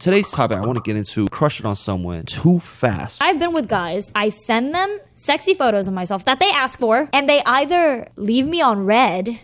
Today's topic, I want to get into crushing on someone too fast. I've been with guys. I send them sexy photos of myself that they ask for, and they either leave me on red.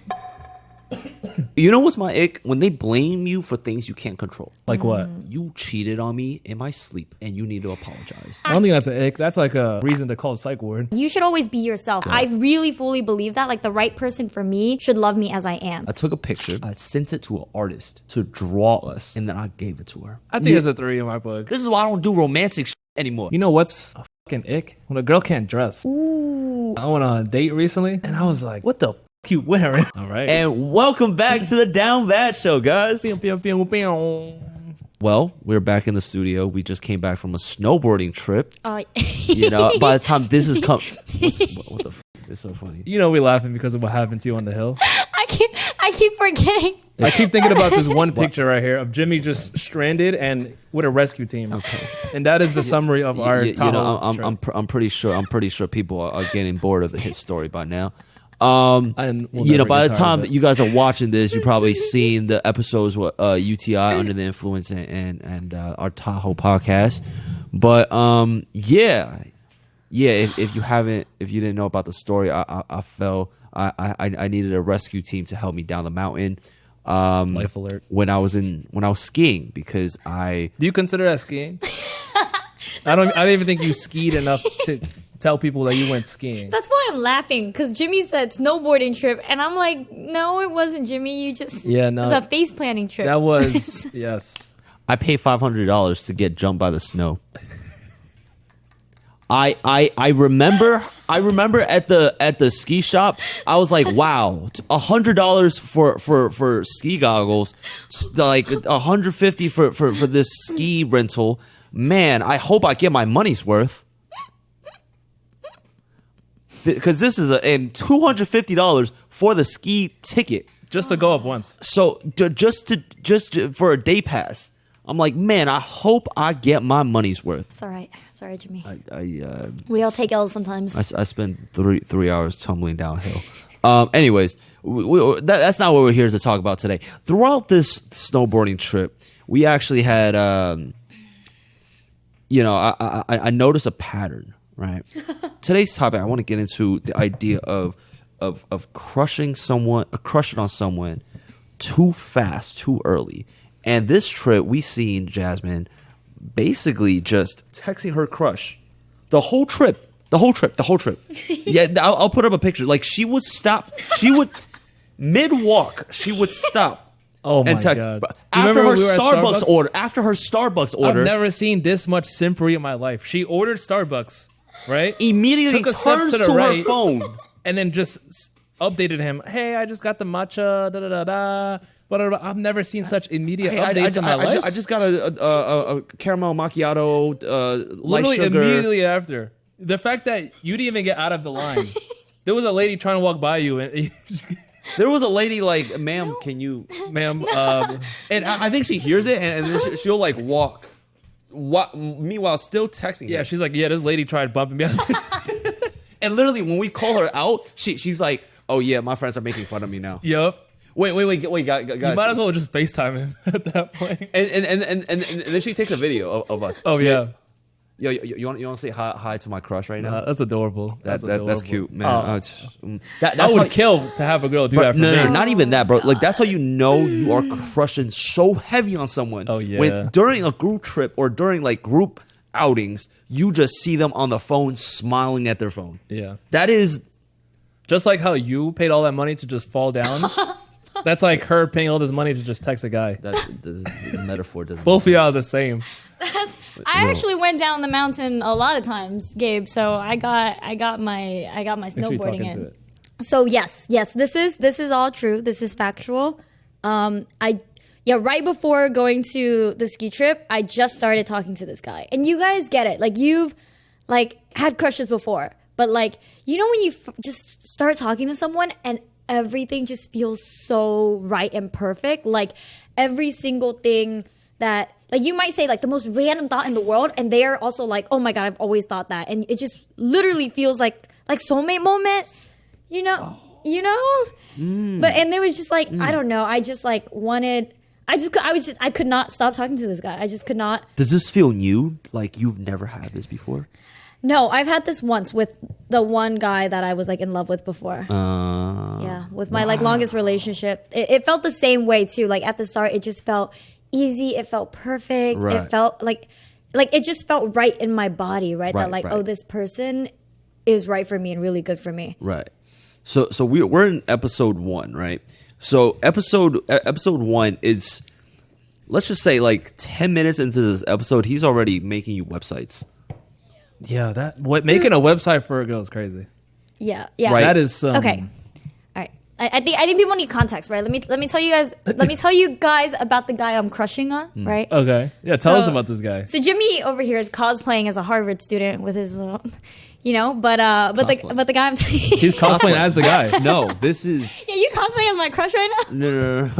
You know what's my ick? When they blame you for things you can't control. Like what? You cheated on me in my sleep, and you need to apologize. I don't think that's an ick. That's like a reason to call a psych ward. You should always be yourself. Yeah. I really fully believe that. Like, the right person for me should love me as I am. I took a picture, I sent it to an artist to draw us, and then I gave it to her. I think it's a 3 in my book. This is why I don't do romantic anymore. You know what's a fucking ick? When a girl can't dress. Ooh. I went on a date recently, and I was like, what the you wearing? All right. And welcome back to the Down Bad Show, guys. Well, we're back in the studio. We just came back from a snowboarding trip. You know, by the time this is come, what the f? It's so funny. You know we're laughing because of what happened to you on the hill. I keep forgetting. I keep thinking about this one picture right here of Jimmy just stranded and with a rescue team. Okay. And that is the summary of our Tahoe trip. I'm pretty sure people are getting bored of his story by now. And we'll you know, by the time that you guys are watching this, you've probably seen the episodes with UTI Under the Influence and our Tahoe podcast. But yeah. If you didn't know about the story, I fell. I needed a rescue team to help me down the mountain. Life alert. When I was skiing, because Do you consider that skiing? I don't even think you skied enough to tell people that you went skiing. That's why I'm laughing, because Jimmy said snowboarding trip, and I'm like, no, it wasn't, Jimmy. You just it was a face planning trip. That was yes. I paid $500 to get jumped by the snow. I remember at the ski shop, I was like, wow, $100 for ski goggles, like $150 for this ski rental. Man, I hope I get my money's worth. Because this is and $250 for the ski ticket just to go up once. So just for a day pass, I'm like, man, I hope I get my money's worth. It's all right. Sorry, Jimmy. We all take L's sometimes. I spent three hours tumbling downhill. Anyways, that's not what we're here to talk about today. Throughout this snowboarding trip, we actually had, I noticed a pattern. Right. Today's topic, I want to get into the idea of crushing on someone too fast, too early. And this trip, we seen Jasmine basically just texting her crush the whole trip. Yeah, I'll put up a picture. Like, she would stop. She would mid-walk. She would stop. Oh my God! After her Starbucks order. I've never seen this much simpery in my life. She ordered Starbucks. Right? Immediately took a step turns to the right, her phone and then just updated him. Hey, I just got the matcha. Da da da da. But I've never seen such immediate updates in my life. I just got a caramel macchiato. Literally sugar. Immediately after. The fact that you didn't even get out of the line. There was a lady trying to walk by you, and there was a lady like, "Ma'am, can you, ma'am?" And I think she hears it, and then she'll like walk. Meanwhile, still texting. Yeah, her. She's like, yeah, this lady tried bumping me. And literally, when we call her out, she's like, oh yeah, my friends are making fun of me now. Yep. Wait, guys. You might as well just FaceTime him at that point. And then she takes a video of us. Oh yeah. Yo, you want to say hi to my crush right now? That's adorable. That's cute, man. I would kill to have a girl do that for me. No, not even that, bro. Like, that's how you know you are crushing so heavy on someone. Oh yeah. When during a group trip or during like group outings, you just see them on the phone smiling at their phone. Yeah. That is just like how you paid all that money to just fall down. That's like her paying all this money to just text a guy. The metaphor doesn't. Both of y'all are the same. I actually went down the mountain a lot of times, Gabe. So I got my snowboarding in. So yes, this is all true. This is factual. Right before going to the ski trip, I just started talking to this guy, and you guys get it. Like, you've like had crushes before, but like, you know, when you just start talking to someone and everything just feels so right and perfect. Like, every single thing that, like, you might say like the most random thought in the world, and they are also like, oh my God, I've always thought that. And it just literally feels like soulmate moment, you know? But, and it was just like, I don't know. I just like wanted I could not stop talking to this guy. I just could not. Does this feel new? Like you've never had this before? No, I've had this once with the one guy that I was like in love with before. Yeah, with my like longest relationship. It felt the same way too. Like at the start, it just felt easy. It felt perfect. Right. It felt like it just felt right in my body, right? That like, oh, this person is right for me and really good for me. Right. So we're in episode 1, right? So episode 1 is, let's just say like 10 minutes into this episode, he's already making you websites. Yeah, making a website for a girl is crazy. Yeah, yeah. Right. That is okay. All right. I think people need context, right? Let me tell you guys. Let me tell you guys about the guy I'm crushing on, right? Okay. Yeah, tell us about this guy. So Jimmy over here is cosplaying as a Harvard student with his, but the guy I'm telling you, He's cosplaying as the guy. No, this is. Yeah, you cosplaying as my crush right now? No.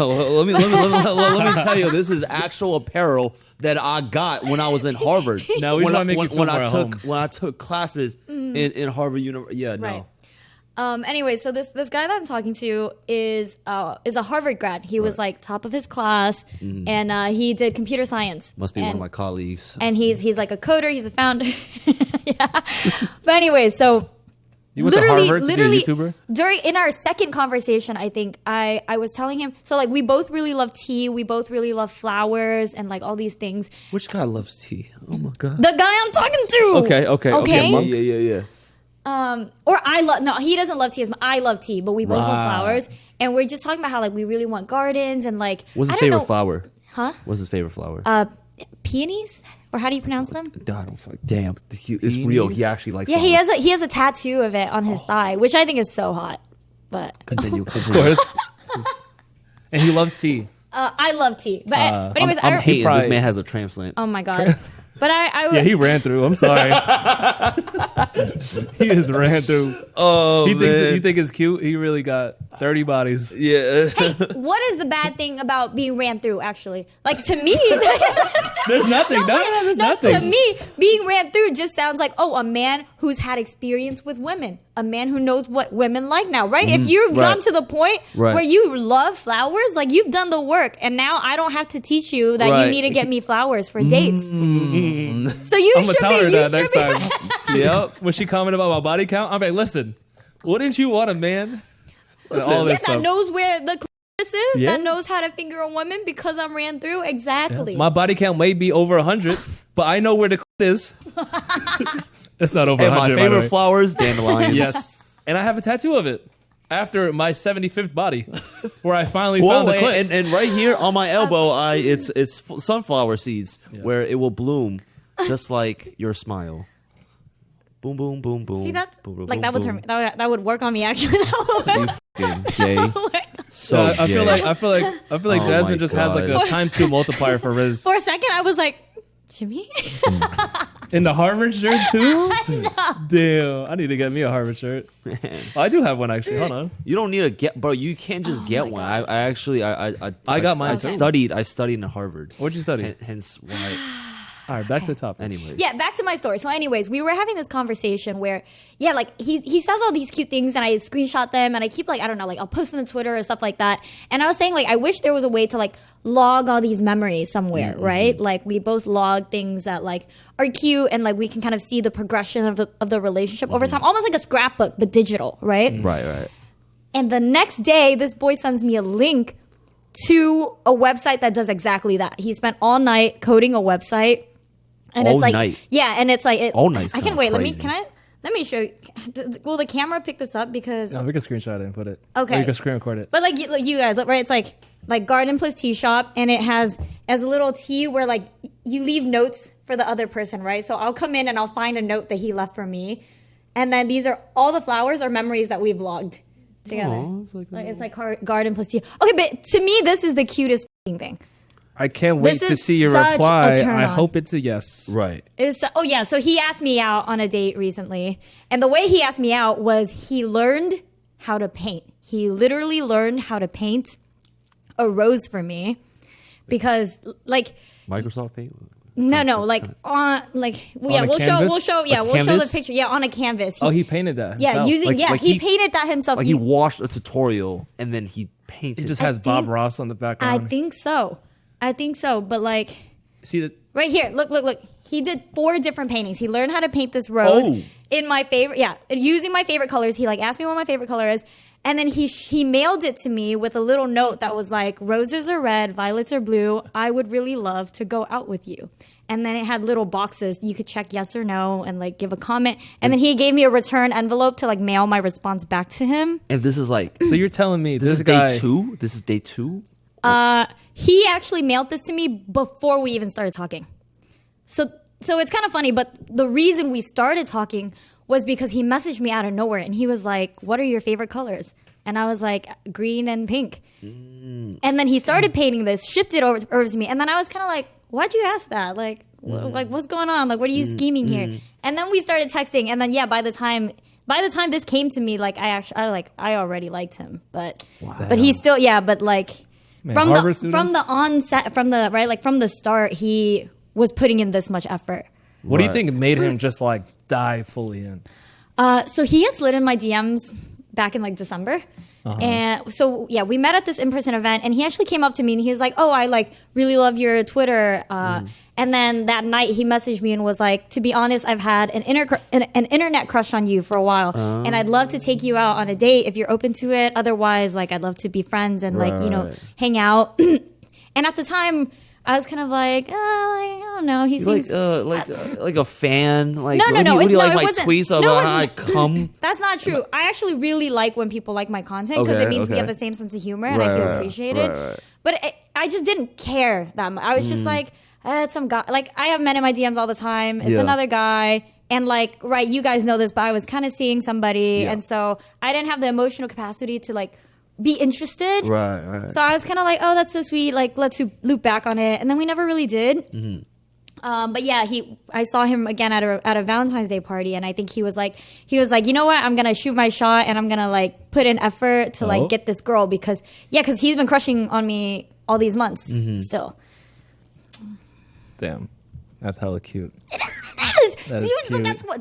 Let me tell you, this is actual apparel that I got when I was in Harvard. No, we want to make you feel more at home. When I took classes in Harvard University. Yeah, Right. no. Anyway, so this guy that I'm talking to is a Harvard grad. He was like top of his class, and he did computer science. Must be one of my colleagues. And he's like a coder. He's a founder. Yeah. But anyway, so You went to Harvard to be a YouTuber? in our second conversation, I think I was telling him, so like we both really love tea, we both really love flowers and like all these things. Which guy loves tea? Oh my god. The guy I'm talking to. Okay. Yeah. Or he doesn't love tea as much. I love tea, but we both love flowers. And we're just talking about how like we really want gardens and like What's his favorite flower? Huh? What's his favorite flower? Peonies? Or how do you pronounce them? I don't fuck. Damn, it's real. He actually likes. Yeah, flowers. he has a tattoo of it on his thigh, which I think is so hot. But Continue. Of course. And he loves tea. I love tea. But anyways, I'm hating. probably- This man has a transplant. Oh my god. But Yeah, he ran through. I'm sorry. He just ran through. Oh, You think it's cute? He really got 30 bodies. Yeah. hey, what is the bad thing about being ran through? Actually, like to me, There's nothing. There's nothing. To me, being ran through just sounds like a man who's had experience with women, a man who knows what women like now, right? If you've gone to the point where you love flowers, like you've done the work, and now I don't have to teach you that you need to get me flowers for dates. So you I'm gonna should tell her be. that next time. Yep. When she commented about my body count, I'm like, listen, wouldn't you want a man? All this That stuff. knows where the clitoris is, Yeah. that knows how to finger a woman because I'm ran through. Exactly. My body count may be over 100, but I know where the is. It's not over And 100. my by the favorite way. flowers, dandelions. Yes. And I have a tattoo of it after my 75th body, where I finally found the clit. and right here on my elbow, it's sunflower seeds where it will bloom just like your smile. Boom, boom, boom, boom. See, that's boom, boom, like boom, that would boom. turn that would work on me actually. That would work. You fucking gay. So I feel gay. like Oh Jasmine my just has like a God. ×2 multiplier for Riz. For a second, I was like, Jimmy. In the Harvard shirt too? Damn, I need to get me a Harvard shirt. Oh, I do have one actually. Hold on. You don't need to get, bro. You can't just get my one. God. I actually, I got mine too. I studied in Harvard. What'd you study? Hence why. All right, back to the topic. Anyways. Yeah, back to my story. So, anyways, we were having this conversation where, yeah, like he says all these cute things, and I screenshot them, and I keep like I don't know, like I'll post them on Twitter or stuff like that. And I was saying like I wish there was a way to like log all these memories somewhere, right? Like we both log things that like are cute, and like we can kind of see the progression of the relationship over time, almost like a scrapbook but digital, right? Right. And the next day, this boy sends me a link to a website that does exactly that. He spent all night coding a website. And All it's like, night? yeah, and it's like, All night's I can kinda wait. crazy. Let me show you. Will the camera pick this up? Because, No, we can screenshot it and put it. Okay. Or you can screen record it. but like you guys, right? It's like garden plus tea shop, and it has as a little tea where like you leave notes for the other person, right? So I'll come in and I'll find a note that he left for me, and then these are all the flowers are memories that we've logged together. Aw, It's like garden plus tea. Okay, but to me, this is the cutest thing. I can't wait This to is see your such a reply. turn I on. hope it's a yes. Right. So he asked me out on a date recently, and the way he asked me out was he learned how to paint. He literally learned how to paint a rose for me because like Microsoft Paint. like on like On a we'll canvas? show A we'll show the canvas? picture on a canvas. Oh, he painted that yeah himself. using Like he he- painted that himself. Like he watched a tutorial and then he painted. He just I has Bob think- Ross on the background. I think so. I think so, but like See that? right here, look. He did 4 different paintings. He learned how to paint this rose in my favorite, using my favorite colors. He like asked me what my favorite color is, and then he mailed it to me with a little note that was like, roses are red, violets are blue. I would really love to go out with you. And then it had little boxes you could check yes or no and like give a comment. And then he gave me a return envelope to like mail my response back to him. And this is like, So you're telling me this is guy, day 2? This is day 2? He actually mailed this to me before we even started talking. So it's kind of funny, but the reason we started talking was because he messaged me out of nowhere and he was like, what are your favorite colors? And I was like, green and pink. And then he started painting this, shipped it over to me. And then I was kind of like, why'd you ask that? Like, like what's going on? Like, what are you scheming here? And then we started texting. And then, by the time this came to me, like, I already liked him. But he still, but like, Man, from Harvard the start, he was putting in this much effort. What do you think made him just like dive fully in? So he had slid in my DMs back in like December. And so, we met at this in-person event and he actually came up to me and he was like, oh, I like really love your Twitter. And then that night he messaged me and was like, to be honest, I've had an internet crush on you for a while and I'd love to take you out on a date if you're open to it. Otherwise, like, I'd love to be friends and like, hang out. And at the time, I was kind of like, I don't know. He seems like a fan. Like, No. What do you like it my wasn't. tweets about how I come? That's not true. I actually really like when people like my content because it means we have the same sense of humor and I feel appreciated. Right. But I just didn't care that much. I was just like, it's some guy. Like, I have men in my DMs all the time. It's another guy. And like, you guys know this, but I was kind of seeing somebody. And so I didn't have the emotional capacity to like be interested. Right. So I was kind of like, oh, that's so sweet. Like, let's loop back on it. And then we never really did. But I saw him again at a Valentine's Day party. And I think he was like, you know what? I'm going to shoot my shot and I'm going to like put in effort to like get this girl because he's been crushing on me all these months still. Damn, that's hella cute. Do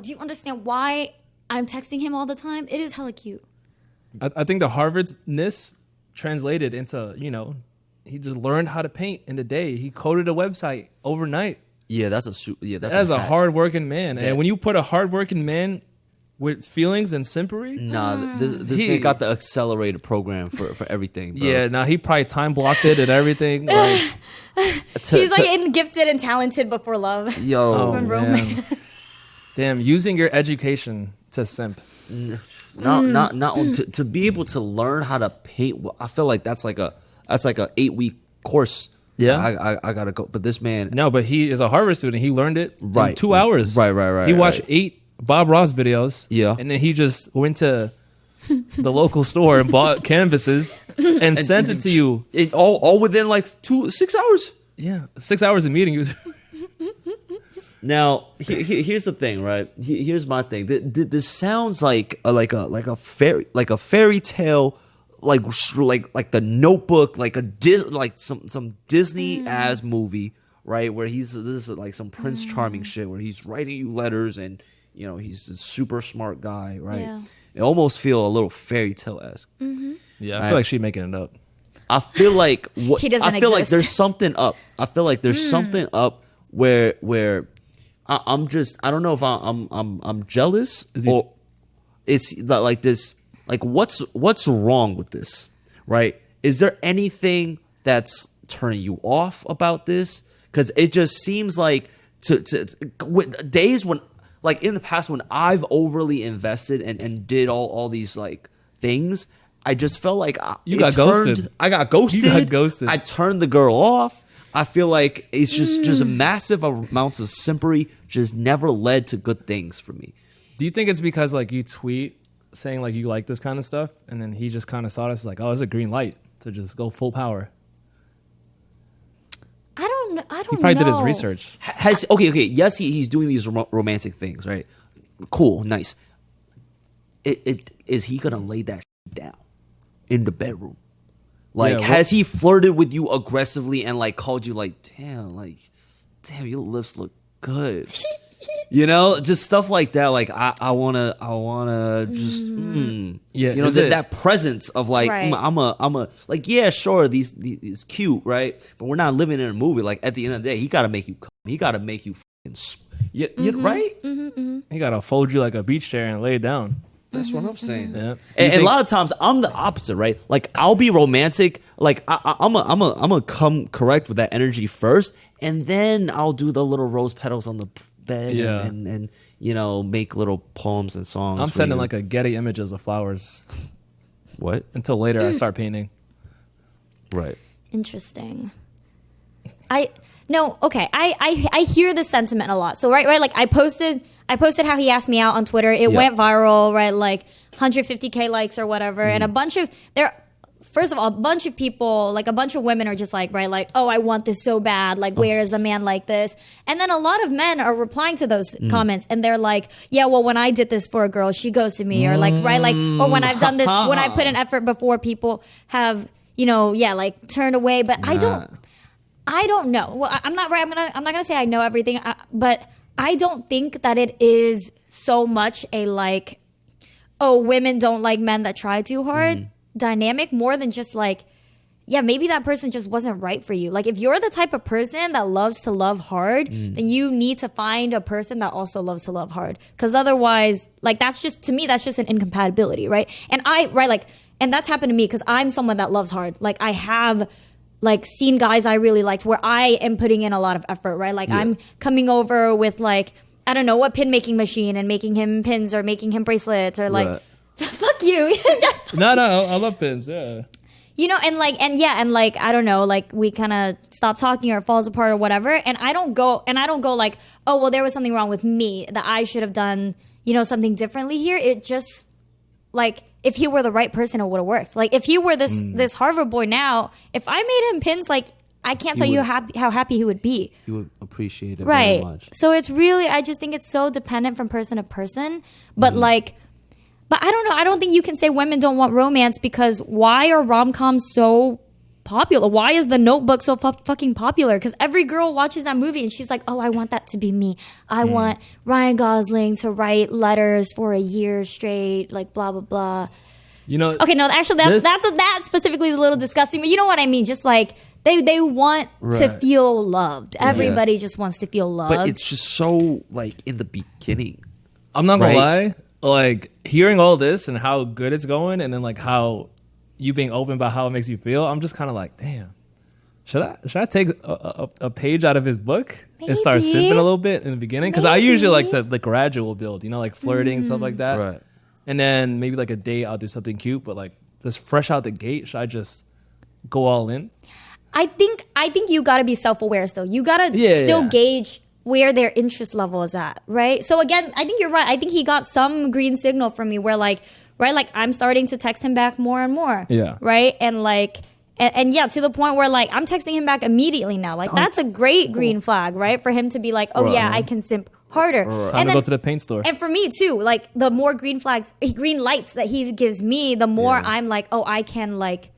you understand why I'm texting him all the time? It is hella cute. I think the Harvardness translated into, he just learned how to paint in a day. He coded a website overnight. Yeah, that's a hardworking man. And when you put a hardworking man with feelings and simpery, this man got the accelerated program for everything, bro. Yeah, he probably time blocked it and everything. Like, he's like gifted and talented before love. Yo, man. Damn, using your education to simp. Not to be able to learn how to paint. I feel like that's like a 8-week course. Yeah, I gotta go. But this man, no, but he is a Harvard student. He learned it in 2 hours. Right. He watched 8 Bob Ross videos. Yeah, and then he just went to the local store and bought canvases and sent it to you. All within like 6 hours. Yeah, 6 hours of meeting. Now, here's the thing, right? Here's my thing. This sounds like a fairy tale, like the Notebook, like some Disney ass movie, right? Where this is like some Prince Charming shit, where he's writing you letters and he's a super smart guy, right? Yeah. It almost feel a little fairy tale esque. Yeah, I feel like she's making it up. I feel like he doesn't I feel exist. like there's something up. I feel like there's something up where I'm just, I don't know if I'm jealous or it's like this. Like, what's wrong with this, right? Is there anything that's turning you off about this? Because it just seems like with days when, like in the past, when I've overly invested and did all these like things, I just felt like you got ghosted. I got ghosted. You got ghosted. I turned the girl off. I feel like it's just massive amounts of simpery just never led to good things for me. Do you think it's because like you tweet saying like you like this kind of stuff and then he just kind of saw this like, oh, it's a green light to just go full power? I don't know. He probably did his research. Okay. Yes, he's doing these romantic things, right? Cool, nice. Is he gonna lay that down in the bedroom? Like, has he flirted with you aggressively and like called you like, damn, your lips look good? You know, just stuff like that. Like I wanna just Yeah, you know, that presence of like Right. I'm a like, yeah, sure, these it's cute, right? But we're not living in a movie. Like at the end of the day, he gotta make you come. He gotta make you right? He gotta fold you like a beach chair and lay it down. That's what I'm saying. Yeah. And a lot of times I'm the opposite, right? Like I'll be romantic. Like I'm a come correct with that energy first, and then I'll do the little rose petals on the bed, Yeah. and you know, make little poems and songs. I'm for sending you. like a Getty images of flowers What? until later I start painting. Right. Interesting. Okay. I hear the sentiment a lot. So right, like I posted how he asked me out on Twitter. It went viral, right? Like 150K likes or whatever, and first of all, a bunch of people, like a bunch of women are just like, right, like, oh, I want this so bad. Like, where is a man like this? And then a lot of men are replying to those comments, and they're like, yeah, well, when I did this for a girl, she ghosted me, or like, right, like, or when I've done this, when I put an effort before, people have, you know, yeah, like turned away. But I don't know. Well, I'm not right. I'm not gonna say I know everything, but I don't think that it is so much a like, oh, women don't like men that try too hard dynamic, more than just like, yeah, maybe that person just wasn't right for you. Like if you're the type of person that loves to love hard, then you need to find a person that also loves to love hard. Because otherwise, like that's just, to me, that's just an incompatibility, right? And and that's happened to me because I'm someone that loves hard. Like I have like seen guys I really liked where I am putting in a lot of effort, right? Like I'm coming over with like, I don't know, what pin making machine and making him pins or making him bracelets or like, fuck you. No, I love pins. Yeah. You know, and like, I don't know, like we kind of stop talking or it falls apart or whatever. And I don't go like, oh, well, there was something wrong with me that I should have done, you know, something differently here. It just like, if he were the right person, it would have worked. Like if he were this Harvard boy now, if I made him pins, like I can't tell you how happy he would be. He would appreciate it Right. very much. So it's really, I just think it's so dependent from person to person. But but I don't know. I don't think you can say women don't want romance, because why are rom-coms so popular? Why is The Notebook so fucking popular? Because every girl watches that movie and she's like, oh, I want that to be me. I want Ryan Gosling to write letters for a year straight, like blah, blah, blah. You know, Okay, no, actually, that specifically is a little disgusting, but you know what I mean? Just like, they want to feel loved. Everybody just wants to feel loved. But it's just so like in the beginning. I'm not gonna lie. Like hearing all this and how good it's going, and then like how you being open about how it makes you feel, I'm just kind of like, damn. Should I take a page out of his book and start Maybe. sipping a little bit in the beginning? Because I usually like to the gradual build, you know, like flirting stuff like that. Right. And then maybe like a date, I'll do something cute, but like just fresh out the gate, should I just go all in? I think you got to be self-aware still. You got to still gauge where their interest level is at, right? So again, I think you're right. I think he got some green signal from me where like, right, like I'm starting to text him back more and more. Yeah. Right? And like, and yeah, to the point where like I'm texting him back immediately now. Like that's a great green flag, right? For him to be like, oh yeah, I can simp harder. Time to go to the paint store. And for me too, like the more green lights that he gives me, the more I'm like, oh, I can like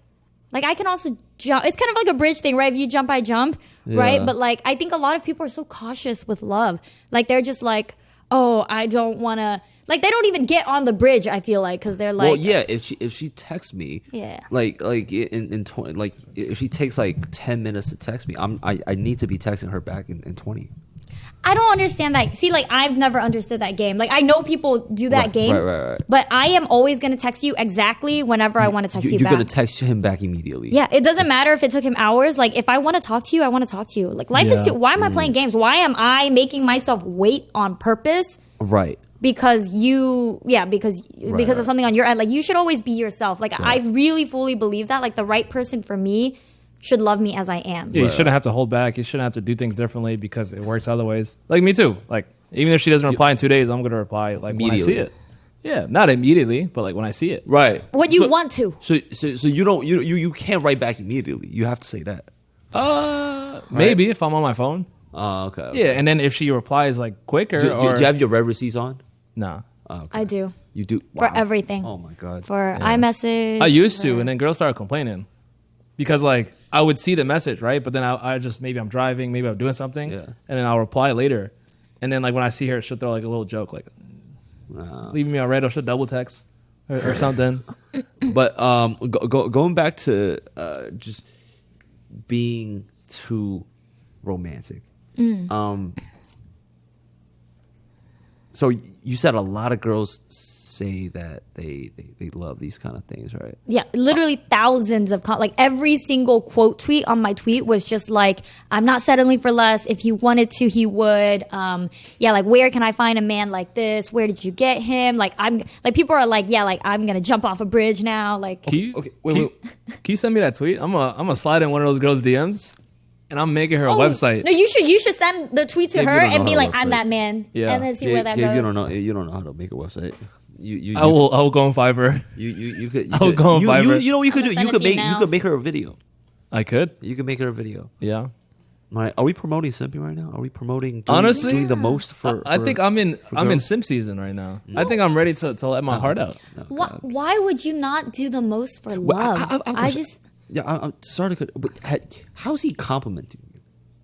I can also jump. It's kind of like a bridge thing, right? If you jump, I jump, right? But like, I think a lot of people are so cautious with love. Like they're just like, oh, I don't want to. Like they don't even get on the bridge. I feel like because they're like, well, yeah. If she texts me, like in 20, like if she takes like 10 minutes to text me, I need to be texting her back in 20. I don't understand that. See, like I've never understood that game. Like I know people do that game, right. But I am always going to text you exactly whenever I want to text you back. You're going to text him back immediately. Yeah, it doesn't matter if it took him hours. Like if I want to talk to you, I want to talk to you. Like life is too. Why am I playing games? Why am I making myself wait on purpose? Right. Because because of something on your end. Like you should always be yourself. Like I really fully believe that. Like the right person for me should love me as I am. Yeah, you shouldn't have to hold back. You shouldn't have to do things differently because it works other ways. Like me too. Like even if she doesn't reply in 2 days, I'm gonna reply like when I see it. Yeah, not immediately, but like when I see it. Right. When you want to. So you can't write back immediately. You have to say that. Maybe if I'm on my phone. Oh, okay. Yeah, and then if she replies like quicker. Do you have your read receipts on? Nah. Oh, okay. I do. You do? For Wow. everything. Oh my god. For iMessage. I used to, and then girls started complaining. Because like I would see the message, right? But then I just maybe I'm driving, maybe I'm doing something, and then I'll reply later. And then like when I see her, she'll throw like a little joke like, leaving me on red, or she'll double text or something. But going back to just being too romantic. So you said a lot of girls say that they love these kind of things, right? Yeah, literally thousands of like every single quote tweet on my tweet was just like, I'm not settling for less. If he wanted to, he would. Yeah, like where can I find a man like this? Where did you get him? Like I'm like people are like, yeah, like I'm gonna jump off a bridge now. Like Wait. Can you send me that tweet? I'm gonna slide in one of those girls' DMs. And I'm making her a website. No, you should send the tweet to her and be like, "I'm that man," Yeah. and then see where that goes. You don't know how to make a website. I will go on Fiverr. You could. I'll go on Fiverr. You know what you could do? Send it to you now. You could make her a video. I could. You could make her a video. Yeah. Right. Are we promoting simping right now? Are we promoting Honestly, doing the most for I think I'm in girls? simp season right now. I think I'm ready to let my heart out. Why would you not do the most for love? I'm sorry to cut, but how's he complimenting you?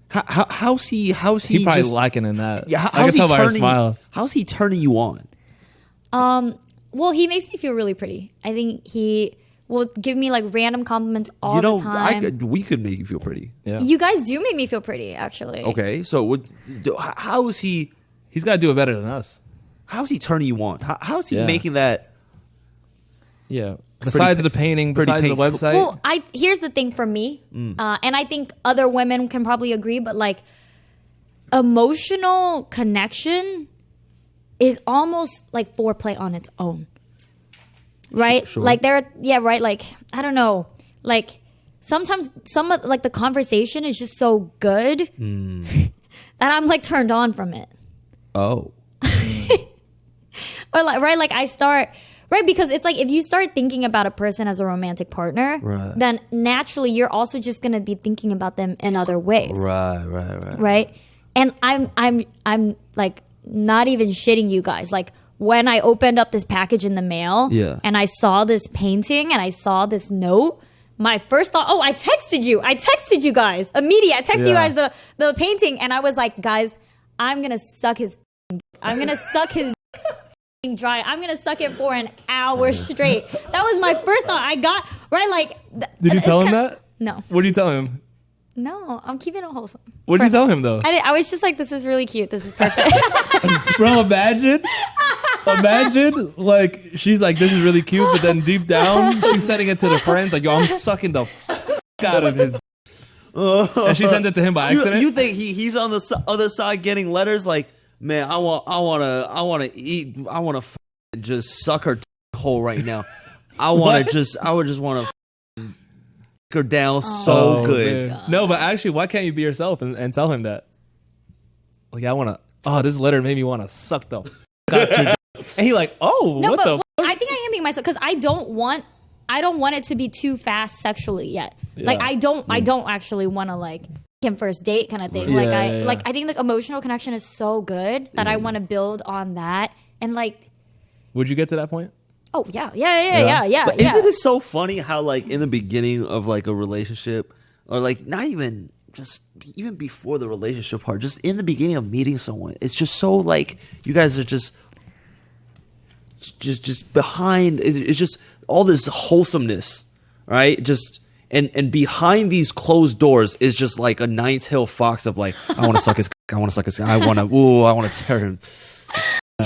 How's he He probably just, liking in that. Yeah, I can tell by her smile. How's he turning you on? Well, he makes me feel really pretty. I think he will give me like random compliments all the time. We could make you feel pretty. Yeah. You guys do make me feel pretty, actually. Okay, so how is he? He's got to do it better than us. How's he turning you on? How's he Yeah. making that? Yeah. Besides the painting, besides the website. Well, here's the thing for me, and I think other women can probably agree, but like emotional connection is almost like foreplay on its own, right? Sure. Like right. Like I don't know, like sometimes some of like the conversation is just so good that I'm like turned on from it. Oh. Or like, right, like I start, right, because it's like if you start thinking about a person as a romantic partner, Right. then naturally you're also just going to be thinking about them in other ways. Right? And I'm like not even shitting you guys. Like when I opened up this package in the mail and I saw this painting and I saw this note, my first thought, I texted you guys immediately. I texted you guys the painting and I was like, guys, I'm going to suck his dry. I'm gonna suck it for an hour straight. That was my first thought. I got right like. Did you tell him that? No. What did you tell him? No, I'm keeping it wholesome. What did you tell him though? I was just like, this is really cute. This is perfect. Bro, imagine like she's like, this is really cute, but then deep down she's sending it to the friends like, yo, I'm sucking the out of his. And she sent it to him by accident. You think he's on the other side getting letters like, man, I want to just suck her hole right now. I would just want to her down so good. Man. No, but actually, why can't you be yourself and tell him that? Like, I want to. Oh, this letter made me want to suck the. And he like, no, what but the? I think I am being myself because I don't want it to be too fast sexually yet. Yeah. Like I don't actually want to like him first date kind of thing. Yeah, Like I think like emotional connection is so good that I want to build on that and like. Would you get to that point? Oh yeah. But isn't it so funny how like in the beginning of like a relationship or like not even just even before the relationship part, just in the beginning of meeting someone, it's just so like you guys are just behind. It's just all this wholesomeness, right? Just. And behind these closed doors is just like a nine-tailed fox of like, I want to suck his, I want to suck his, I want to tear him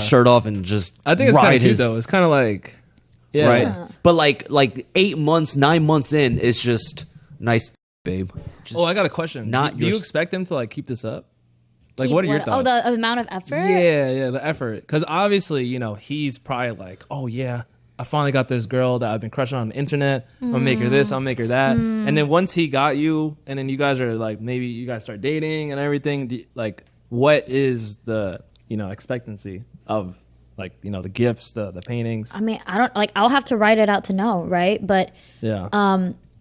shirt off and just. I think it's kind of cute though. It's kind of like, yeah, right. But like 8 months, 9 months in, it's just nice, babe. Just I got a question. Do you expect him to like keep this up? Like, what are your thoughts? Oh, the amount of effort. Yeah, the effort. Because obviously, he's probably like, oh yeah. I finally got this girl that I've been crushing on the internet. I'm gonna make her this, I'll make her that. And then once he got you, and then you guys are like, maybe you guys start dating and everything. Like, what is the expectancy of like the gifts, the paintings? I mean, I don't like. I'll have to write it out to know, right? But yeah,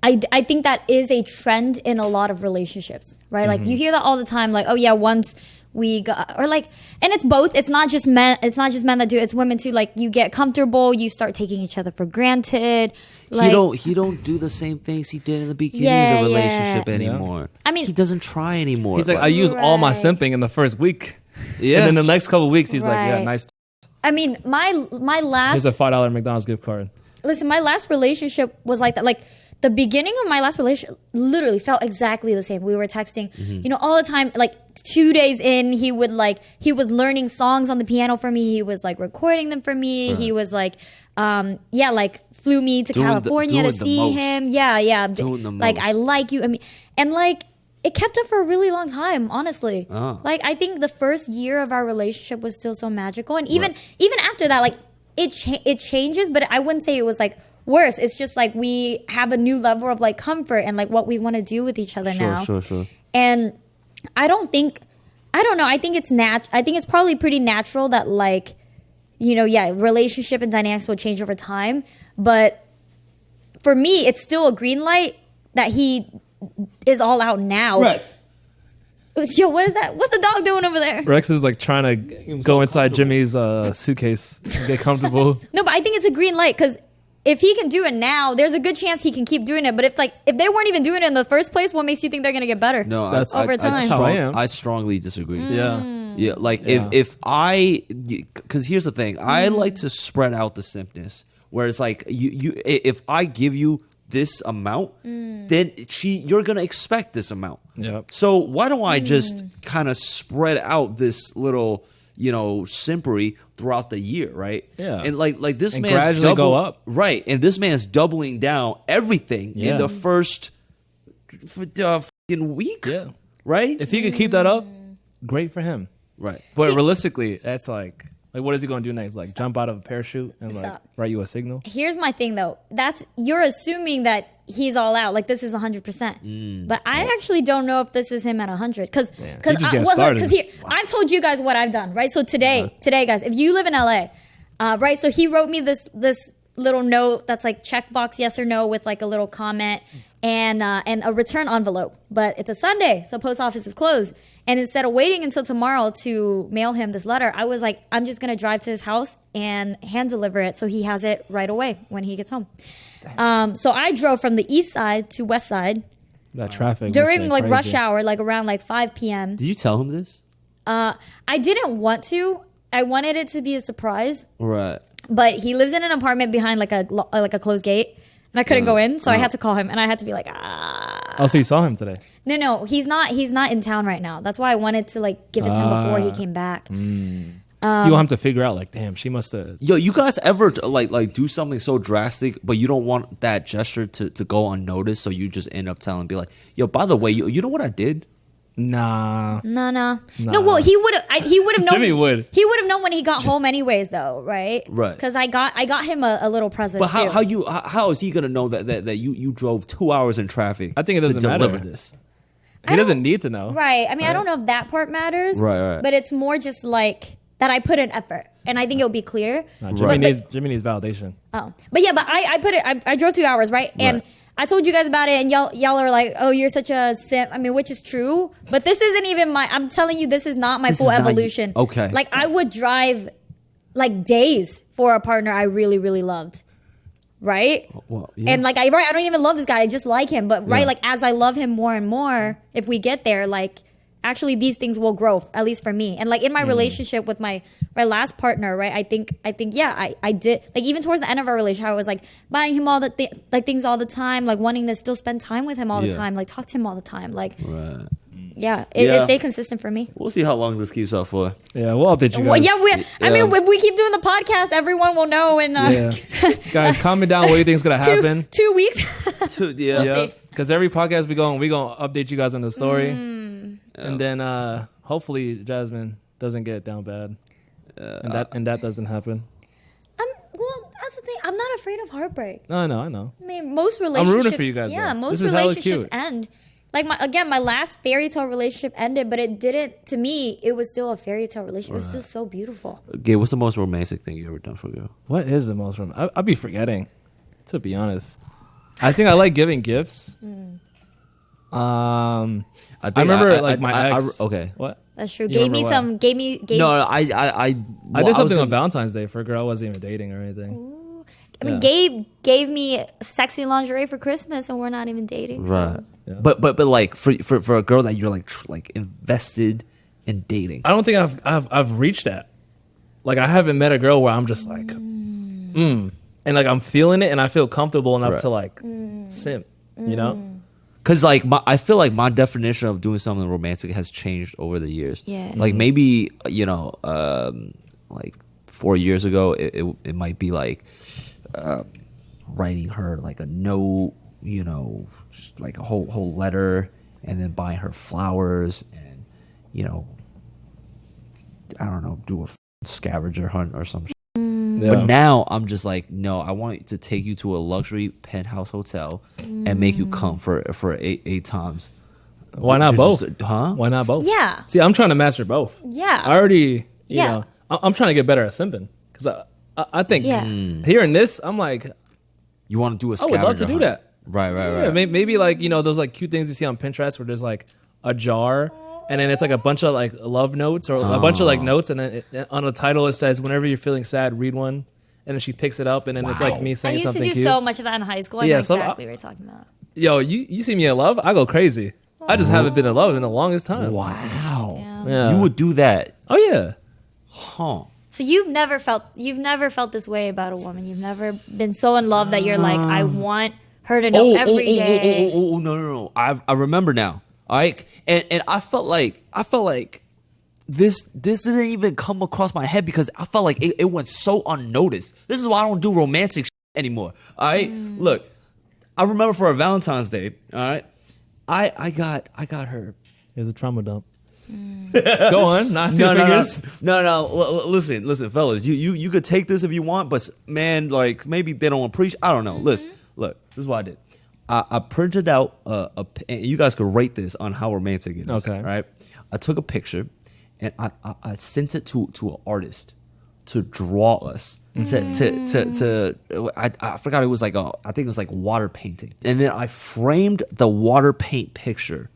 I think that is a trend in a lot of relationships, right? Like you hear that all the time. Like, oh yeah, once we got, or like, and it's both. It's not just men. It's not just men that do it. It's women too. Like you get comfortable, you start taking each other for granted. Like he don't do the same things he did in the beginning of the relationship anymore. I mean, he doesn't try anymore. He's like, I use all my simping in the first week. Yeah. And then the next couple weeks, he's like, yeah, Right. nice. I mean, my Here's last a $5 McDonald's gift card. listen, my last relationship was like that. Like the beginning of my last relationship literally felt exactly the same. We were texting, all the time. Like 2 days in, he was learning songs on the piano for me. He was like recording them for me. Right. He was like, flew me to California to see most. him. Yeah. Doing the Like, most. I like you. I mean, and like, it kept up for a really long time, honestly. Oh. Like, I think the first year of our relationship was still so magical. And even after that, like, it changes, but I wouldn't say it was like worse. It's just like we have a new level of like comfort and like what we want to do with each other now. Sure. And I don't know. I think it's probably pretty natural that like, relationship and dynamics will change over time. But for me, it's still a green light that he is all out now. Right. Yo, what is that? What's the dog doing over there? Rex is like trying to go inside Jimmy's suitcase and get comfortable. No, but I think it's a green light because if he can do it now, there's a good chance he can keep doing it. But if they weren't even doing it in the first place, what makes you think they're gonna get better? No, That's over time. That's how I am. I strongly disagree. Yeah. Like Yeah. because here's the thing, I like to spread out the simpness. Where it's like if I give you this amount, then you're gonna expect this amount. Yep. So why don't I just kind of spread out this little simpery throughout the year, right? Yeah. And like this And man's gradually go up. right? And this man's doubling down everything in Yeah. the first fucking week, Yeah. right? If he could keep that up, great for him. Right. But realistically, that's like what is he going to do next? Like jump out of a parachute and like Stop. write you a signal? Here's my thing though. You're assuming that he's all out. Like this is 100%. But I actually don't know if this is him at 100. Because He just getting started. here I've told you guys what I've done, right? So today guys, if you live in LA, right? So he wrote me this little note that's like checkbox yes or no with like a little comment and a return envelope. But it's a Sunday, so post office is closed. And instead of waiting until tomorrow to mail him this letter, I was like, I'm just gonna drive to his house and hand deliver it so he has it right away when he gets home. So I drove from the east side to west side That traffic must during get like rush crazy. hour, like around like 5 p.m. Did you tell him this? I didn't want to. I wanted it to be a surprise, Right. but he lives in an apartment behind like a closed gate, and I couldn't go in, so I had to call him, and I had to be like, Oh, so you saw him today? No, he's not in town right now. That's why I wanted to like give it to him before he came back. You want him to figure out like, damn, she must have. Yo, you guys ever like do something so drastic, but you don't want that gesture to go unnoticed, so you just end up telling, be like, yo, by the way, you know what I did? Nah. No. Well, he would have known. Jimmy would. He would have known when he got home, anyways, though, right? Right. Because I got him a little present. But too. how is he gonna know that you drove 2 hours in traffic? I think it doesn't to deliver matter. this. He doesn't need to know. Right. I mean, I don't know if that part matters. Right. But it's more just like that I put in effort, and I think it'll be clear. Nah, Right. Jimmy needs validation. Oh, but I drove 2 hours, right? And Right. I told you guys about it, and y'all are like, "Oh, you're such a simp." I mean, which is true, but this isn't even I'm telling you, this is not my This full is not you. evolution. Okay. Like I would drive like days for a partner I really, really loved, right? Well, yeah. And like I don't even love this guy. I just like him, but right, Yeah. like as I love him more and more, if we get there, like actually these things will grow, at least for me. And like in my relationship with my last partner, right? I think yeah, I did, like even towards the end of our relationship, I was like buying him all the things all the time, like wanting to still spend time with him all the Yeah. time, like talk to him all the time, like Right. yeah, it Yeah. stayed consistent for me. We'll see how long this keeps up for. Yeah, we'll update you guys. Well, yeah, I mean, Yeah. if we keep doing the podcast, everyone will know in Yeah. Guys, comment down what you think's gonna happen. 2 weeks. Yeah. Yeah, see. because every podcast we gonna update you guys on the story, and then hopefully Jasmine doesn't get down bad, and that doesn't happen. Well, that's the thing. I'm not afraid of heartbreak. No, I know. I mean, most relationships. rooting for you guys, Yeah, though. most This is hella relationships cute. end. Like my last fairy tale relationship ended, but it didn't. To me, it was still a fairy tale relationship. It was still so beautiful. Okay, what's the most romantic thing you ever done for a girl? What is the most romantic? I'll be forgetting, to be honest. I think I like giving gifts. I remember like my ex. Okay. What? That's true. You Gave me remember some. Gave me. No, I I did something on Valentine's Day for a girl I wasn't even dating or anything. I mean, Yeah. Gabe gave me sexy lingerie for Christmas, and we're not even dating. So. Right. Yeah. But like for a girl that you're like invested in dating? I don't think I've reached that. Like I haven't met a girl where I'm just like, and like I'm feeling it and I feel comfortable enough Right. to like simp, you know? Because like I feel like my definition of doing something romantic has changed over the years. Yeah. Like maybe like 4 years ago, it might be like writing her like a note, just like a whole letter, and then buying her flowers, and I don't know, do a scavenger hunt or some. Yeah. But now I'm just like, no, I want to take you to a luxury penthouse hotel and make you come for eight times. Why not both? Huh? Why not both? Yeah. See, I'm trying to master both. Yeah. I already, you Yeah. know, I'm trying to get better at simping because I think Yeah. hearing this, I'm like, You want to do a I scavenger would love to do hunt. that. Right. Yeah, maybe like those like cute things you see on Pinterest where there's like a jar and then it's like a bunch of like love notes or a bunch of like notes, and then on the title it says whenever you're feeling sad, read one, and then she picks it up and then it's like me I saying used to something do cute. so much of that in high school. I Yeah, know so exactly what you're talking about. Yo, you see me in love, I go crazy. I just haven't been in love in the longest time. Wow. Damn. Yeah. You would do that, Oh yeah. huh? So you've never felt this way about a woman. You've never been so in love that you're like, I want her to know every day. No. I remember now. All right, and I felt like this didn't even come across my head because I felt like it went so unnoticed. This is why I don't do romantic anymore. All right, look, I remember for a Valentine's Day. All right, I got her. Here's a trauma dump. Go on. Now I see the fingers. No. Listen, fellas. You could take this if you want, but man, like maybe they don't appreciate. I don't know. Listen, look. This is what I did. I printed out and you guys could rate this on how romantic it is. Okay. Right. I took a picture, and I sent it to an artist to draw us. I forgot it was like I think it was like water painting, and then I framed the water paint picture,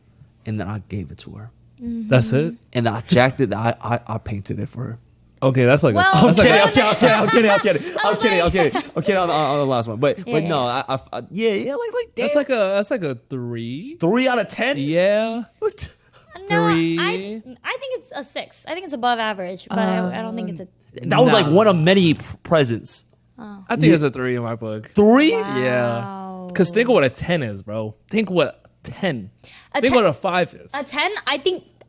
and then I gave it to her. That's it. And I jacked it. I painted it for her. Okay, that's like Well, a. That's like I'm kidding on the last one, but no, Yeah. like damn. that's like a 3. 3 out of 10. Yeah. What? No, 3. I think it's a 6. I think it's above average, but I don't think it's a. That was like one of many presents. I think it's a 3 in my book. 3? Yeah. Because think of what a 10 is, bro. Think what 10. A Think 10 what a 5 is. A 10,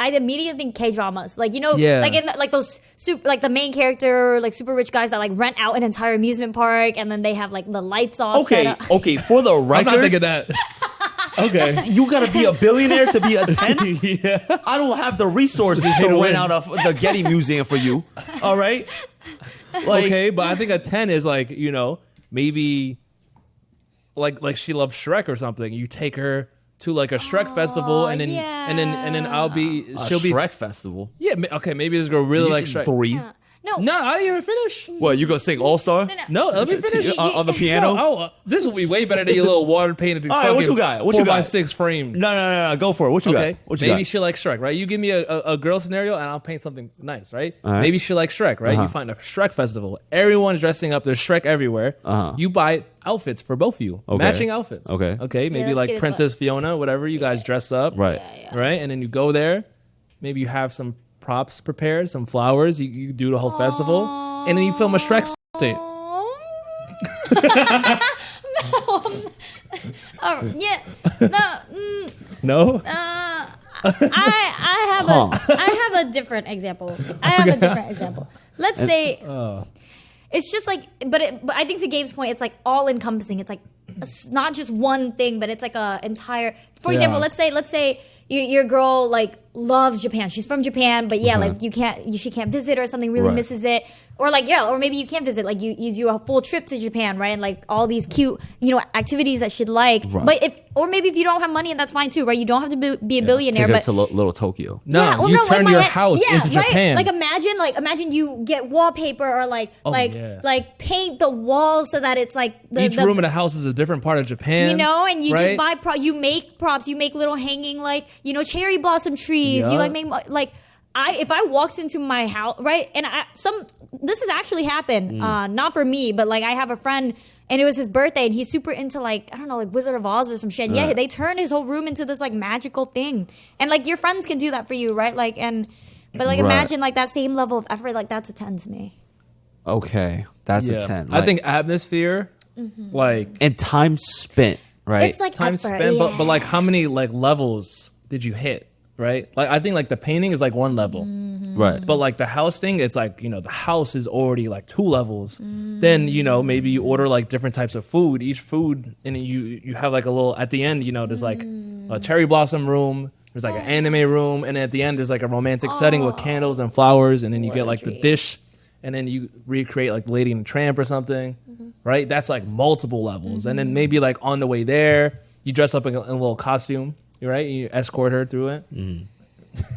I immediately think K dramas, like Yeah. like in like those like the main character, like super rich guys that like rent out an entire amusement park and then they have like the lights all set up. Okay. For the I'm record, not thinking that. Okay. you gotta be a billionaire to be a 10. Yeah. I don't have the resources to to rent win. out the Getty Museum for you. All right. Like, Okay, but I think a 10 is like, maybe like she loves Shrek or something. You take her to like a Shrek festival and then yeah. and then she'll be Shrek Festival. Yeah, okay, maybe this girl really likes Shrek. 3. No, No, I didn't even finish. What, you gonna sing All Star? No, let me finish. On the piano? This will be way better than your little water painted. All right, what you got? What you got? 4x6 frame. No. Go for it. What you Okay, got? What you maybe got? she likes Shrek, right? You give me a girl scenario and I'll paint something nice, right? All right. Maybe she likes Shrek, right? Uh-huh. You find a Shrek festival. Everyone's dressing up. There's Shrek everywhere. Uh-huh. You buy outfits for both of you. Okay. Matching outfits. Okay. Maybe that's like cute as Princess Fiona, whatever. You guys dress up. Right. Right? And then you go there. Maybe you have some props prepared, some flowers. You do the whole festival. And then you film a Shrek state. Yeah. No. No? I have a different example. Let's say it's just like, but I think to Gabe's point, it's like all encompassing. It's like not just one thing, but it's like a entire. For example, let's say your girl like loves Japan. She's from Japan, but like she can't visit or something. Really Right. misses it, or like or maybe you can't visit. Like you do a full trip to Japan, right? And like all these cute activities that she'd like. Right. But maybe if you don't have money, that's fine too, right? You don't have to be a billionaire, Take her but to Little Tokyo. No, or you like turn my your head- house into right? Japan. Like imagine you get wallpaper or like paint the walls so that it's like Each room in the house is a different part of Japan. and you just right? buy you make props, you make little hanging like cherry blossom trees. Yeah. You like make like if I walked into my house, right, and this has actually happened, not for me, but like I have a friend and it was his birthday and he's super into like I don't know like Wizard of Oz or some shit. Yeah, they turned his whole room into this like magical thing, and like your friends can do that for you, right? Like and But like, Right. imagine like that same level of effort. Like that's a 10 to me. Okay, that's a 10. I think atmosphere, like and time spent, right? It's like time effort, spent, yeah. but like how many like levels did you hit? Right? Like I think like the painting is like one level. right. But like the house thing, it's like, the house is already like 2 levels. Then, maybe you order like different types of food, each food, and you have like a little, at the end, there's like a cherry blossom room, there's like an anime room, and at the end there's like a romantic setting with candles and flowers, and then you get like the dish, and then you recreate like Lady and the Tramp or something, right? That's like multiple levels. And then maybe like on the way there, you dress up in a little costume, right? You escort her through it.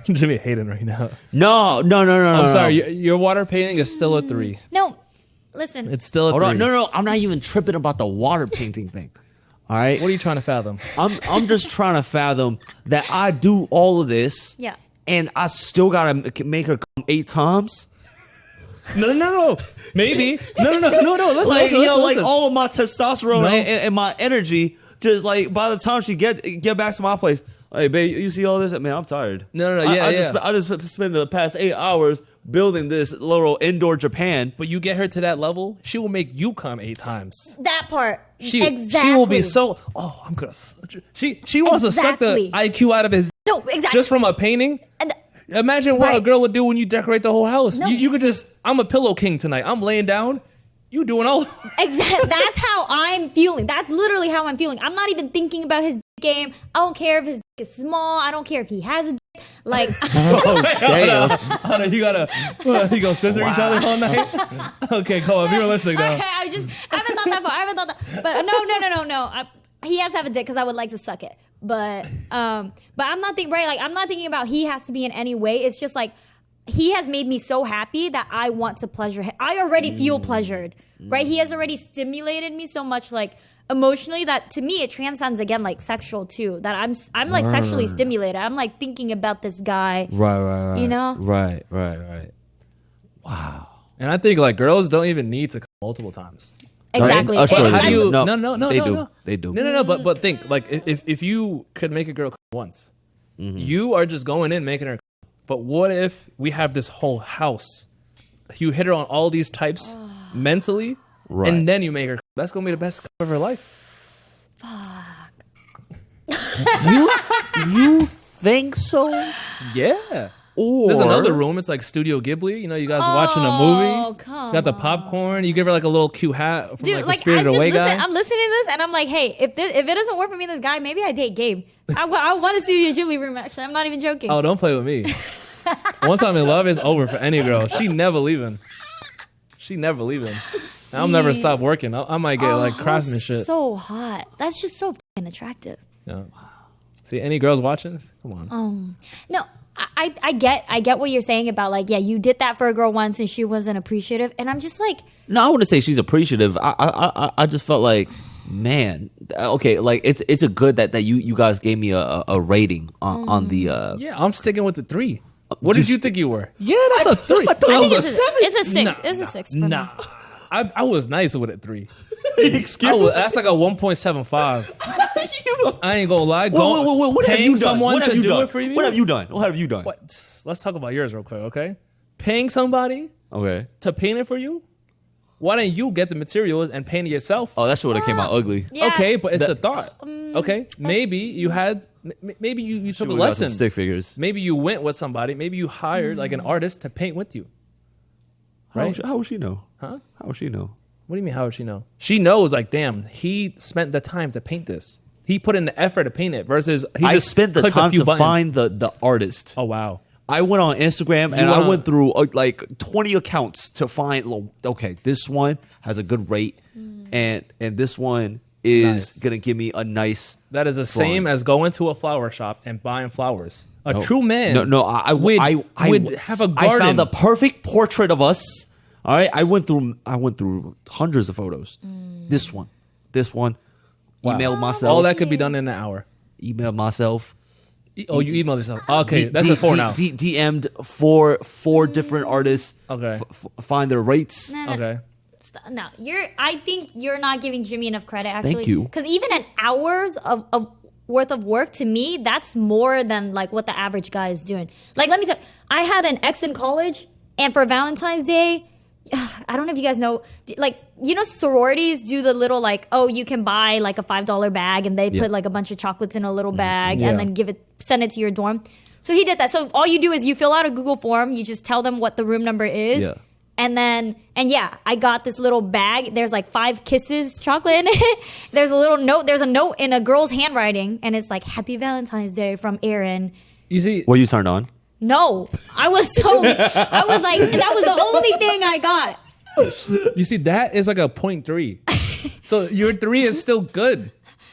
Jimmy hating right now. No. I'm sorry. Your water painting is still a 3. No, listen. It's still a Hold 3. on. No. I'm not even tripping about the water painting thing. All right. What are you trying to fathom? I'm just trying to fathom that I do all of this. Yeah. And I still gotta make her come 8 times. No. Maybe. No. Listen, Like listen. all of my testosterone No. and my energy, just like by the time she get back to my place, hey babe, you see all this? Man, I'm tired. No. I just spent the past 8 hours building this little indoor Japan. But you get her to that level, she will make you come 8 times. That part. She exactly. will be so. Oh, I'm gonna. She wants to suck the Exactly. IQ out of his No, exactly. just from a painting. And Imagine what a Right. girl would do when you decorate the whole house. No. You could just. I'm a pillow king tonight. I'm laying down. You doing all. exactly. That's how I'm feeling. That's literally how I'm feeling. I'm not even thinking about his game. I don't care if his dick is small. I don't care if he has a dick. Like, Damn. Hold on, you gonna scissor each other all night? Okay, come on. If you were listening though. I haven't thought that far. I haven't thought that. But no. He has to have a dick because I would like to suck it. But I'm not thinking right. Like I'm not thinking about he has to be in any way. It's just like he has made me so happy that I want to pleasure him. I already feel pleasured, right? He has already stimulated me so much, like emotionally, that to me it transcends again like sexual too. That I'm like sexually stimulated. I'm like thinking about this guy. Right. You know? Right. And I think like girls don't even need to come multiple times. Exactly. Right? Sure, How do they you? do. No. They do. They do. No. But think like if you could make a girl come once, you are just going in making her. But what if we have this whole house? You hit her on all these types mentally, Right. and then you make her. That's gonna be the best of her life. You think so? Yeah. Or There's another room. It's like Studio Ghibli. You guys watching a movie. Come Got the popcorn. You give her like a little cute hat from Dude, like the like I Spirited just Away listen. guy. I'm listening to this and I'm like, hey, if it doesn't work for me, this guy, maybe I date Gabe. I want to see Julie room. Actually, I'm not even joking. Oh, don't play with me. Once I'm in love, it's over for any girl. She never leaving. I'll never stop working. I might get like craftsmanship. So hot. That's just so fucking attractive. Yeah. See, any girls watching? Come on. No, I get what you're saying about like, yeah, you did that for a girl once and she wasn't appreciative, and I'm just like, No, I wouldn't say she's appreciative. I just felt like, man, okay, like it's a good that you guys gave me a rating on the. Yeah, I'm sticking with the 3. What did you think you were? Yeah, that's a 3. I thought I it think was a 7. it's a 6. It's a 6 for me. Nah. I was nice with it 3. Excuse That's like a 1.75. I ain't gonna lie. Wait, what have paying you done? someone What have to you do done? it for you. What have you done? What have you done? What? Let's talk about yours real quick, okay? Paying somebody Okay. to paint it for you. Why don't you get the materials and paint it yourself? Oh, that's what it came out ugly. Yeah. Okay, but it's the thought. Okay, maybe you had, maybe you took a We got some lesson. stick figures. Maybe you went with somebody. Maybe you hired like an artist to paint with you. Right? How would she know? Huh? How would she know? What do you mean? How would she know? She knows, like, damn, he spent the time to paint this. He put in the effort to paint it versus he I just spent the clicked a time few to buttons. find the artist. Oh wow. I went on Instagram and You I went went through like 20 accounts to find. Okay, this one has a good rate, and this one is Nice. gonna give me a nice. That is the same as going to a flower shop and buying flowers. A No. true man. I would have a I garden. found the perfect portrait of us. All right, I went through hundreds of photos. This one, Wow. emailed myself. All that could be done in an hour. Emailed myself. Oh, you emailed yourself. Okay, that's a 4 now. DM'd four different artists. Okay. Find their rates. No, no, Okay. no, I think you're not giving Jimmy enough credit. Actually, you. because even in hours of worth of work, to me, that's more than like what the average guy is doing. Like, let me tell you, I had an ex in college, and for Valentine's Day, I don't know if you guys know, like, you know, sororities do the little like, oh, you can buy like a $5 bag, and they put like a bunch of chocolates in a little bag and then send it to your dorm. So he did that. So all you do is you fill out a Google form, you just tell them what the room number is. Yeah. And then, I got this little bag. There's like 5 kisses chocolate in it. There's a little note. There's a note in a girl's handwriting, and it's like, Happy Valentine's Day from Aaron. You see, were you turned on? No, I was like, that was the only thing I got. You see, that is like a 0.3. So your 3 is still good.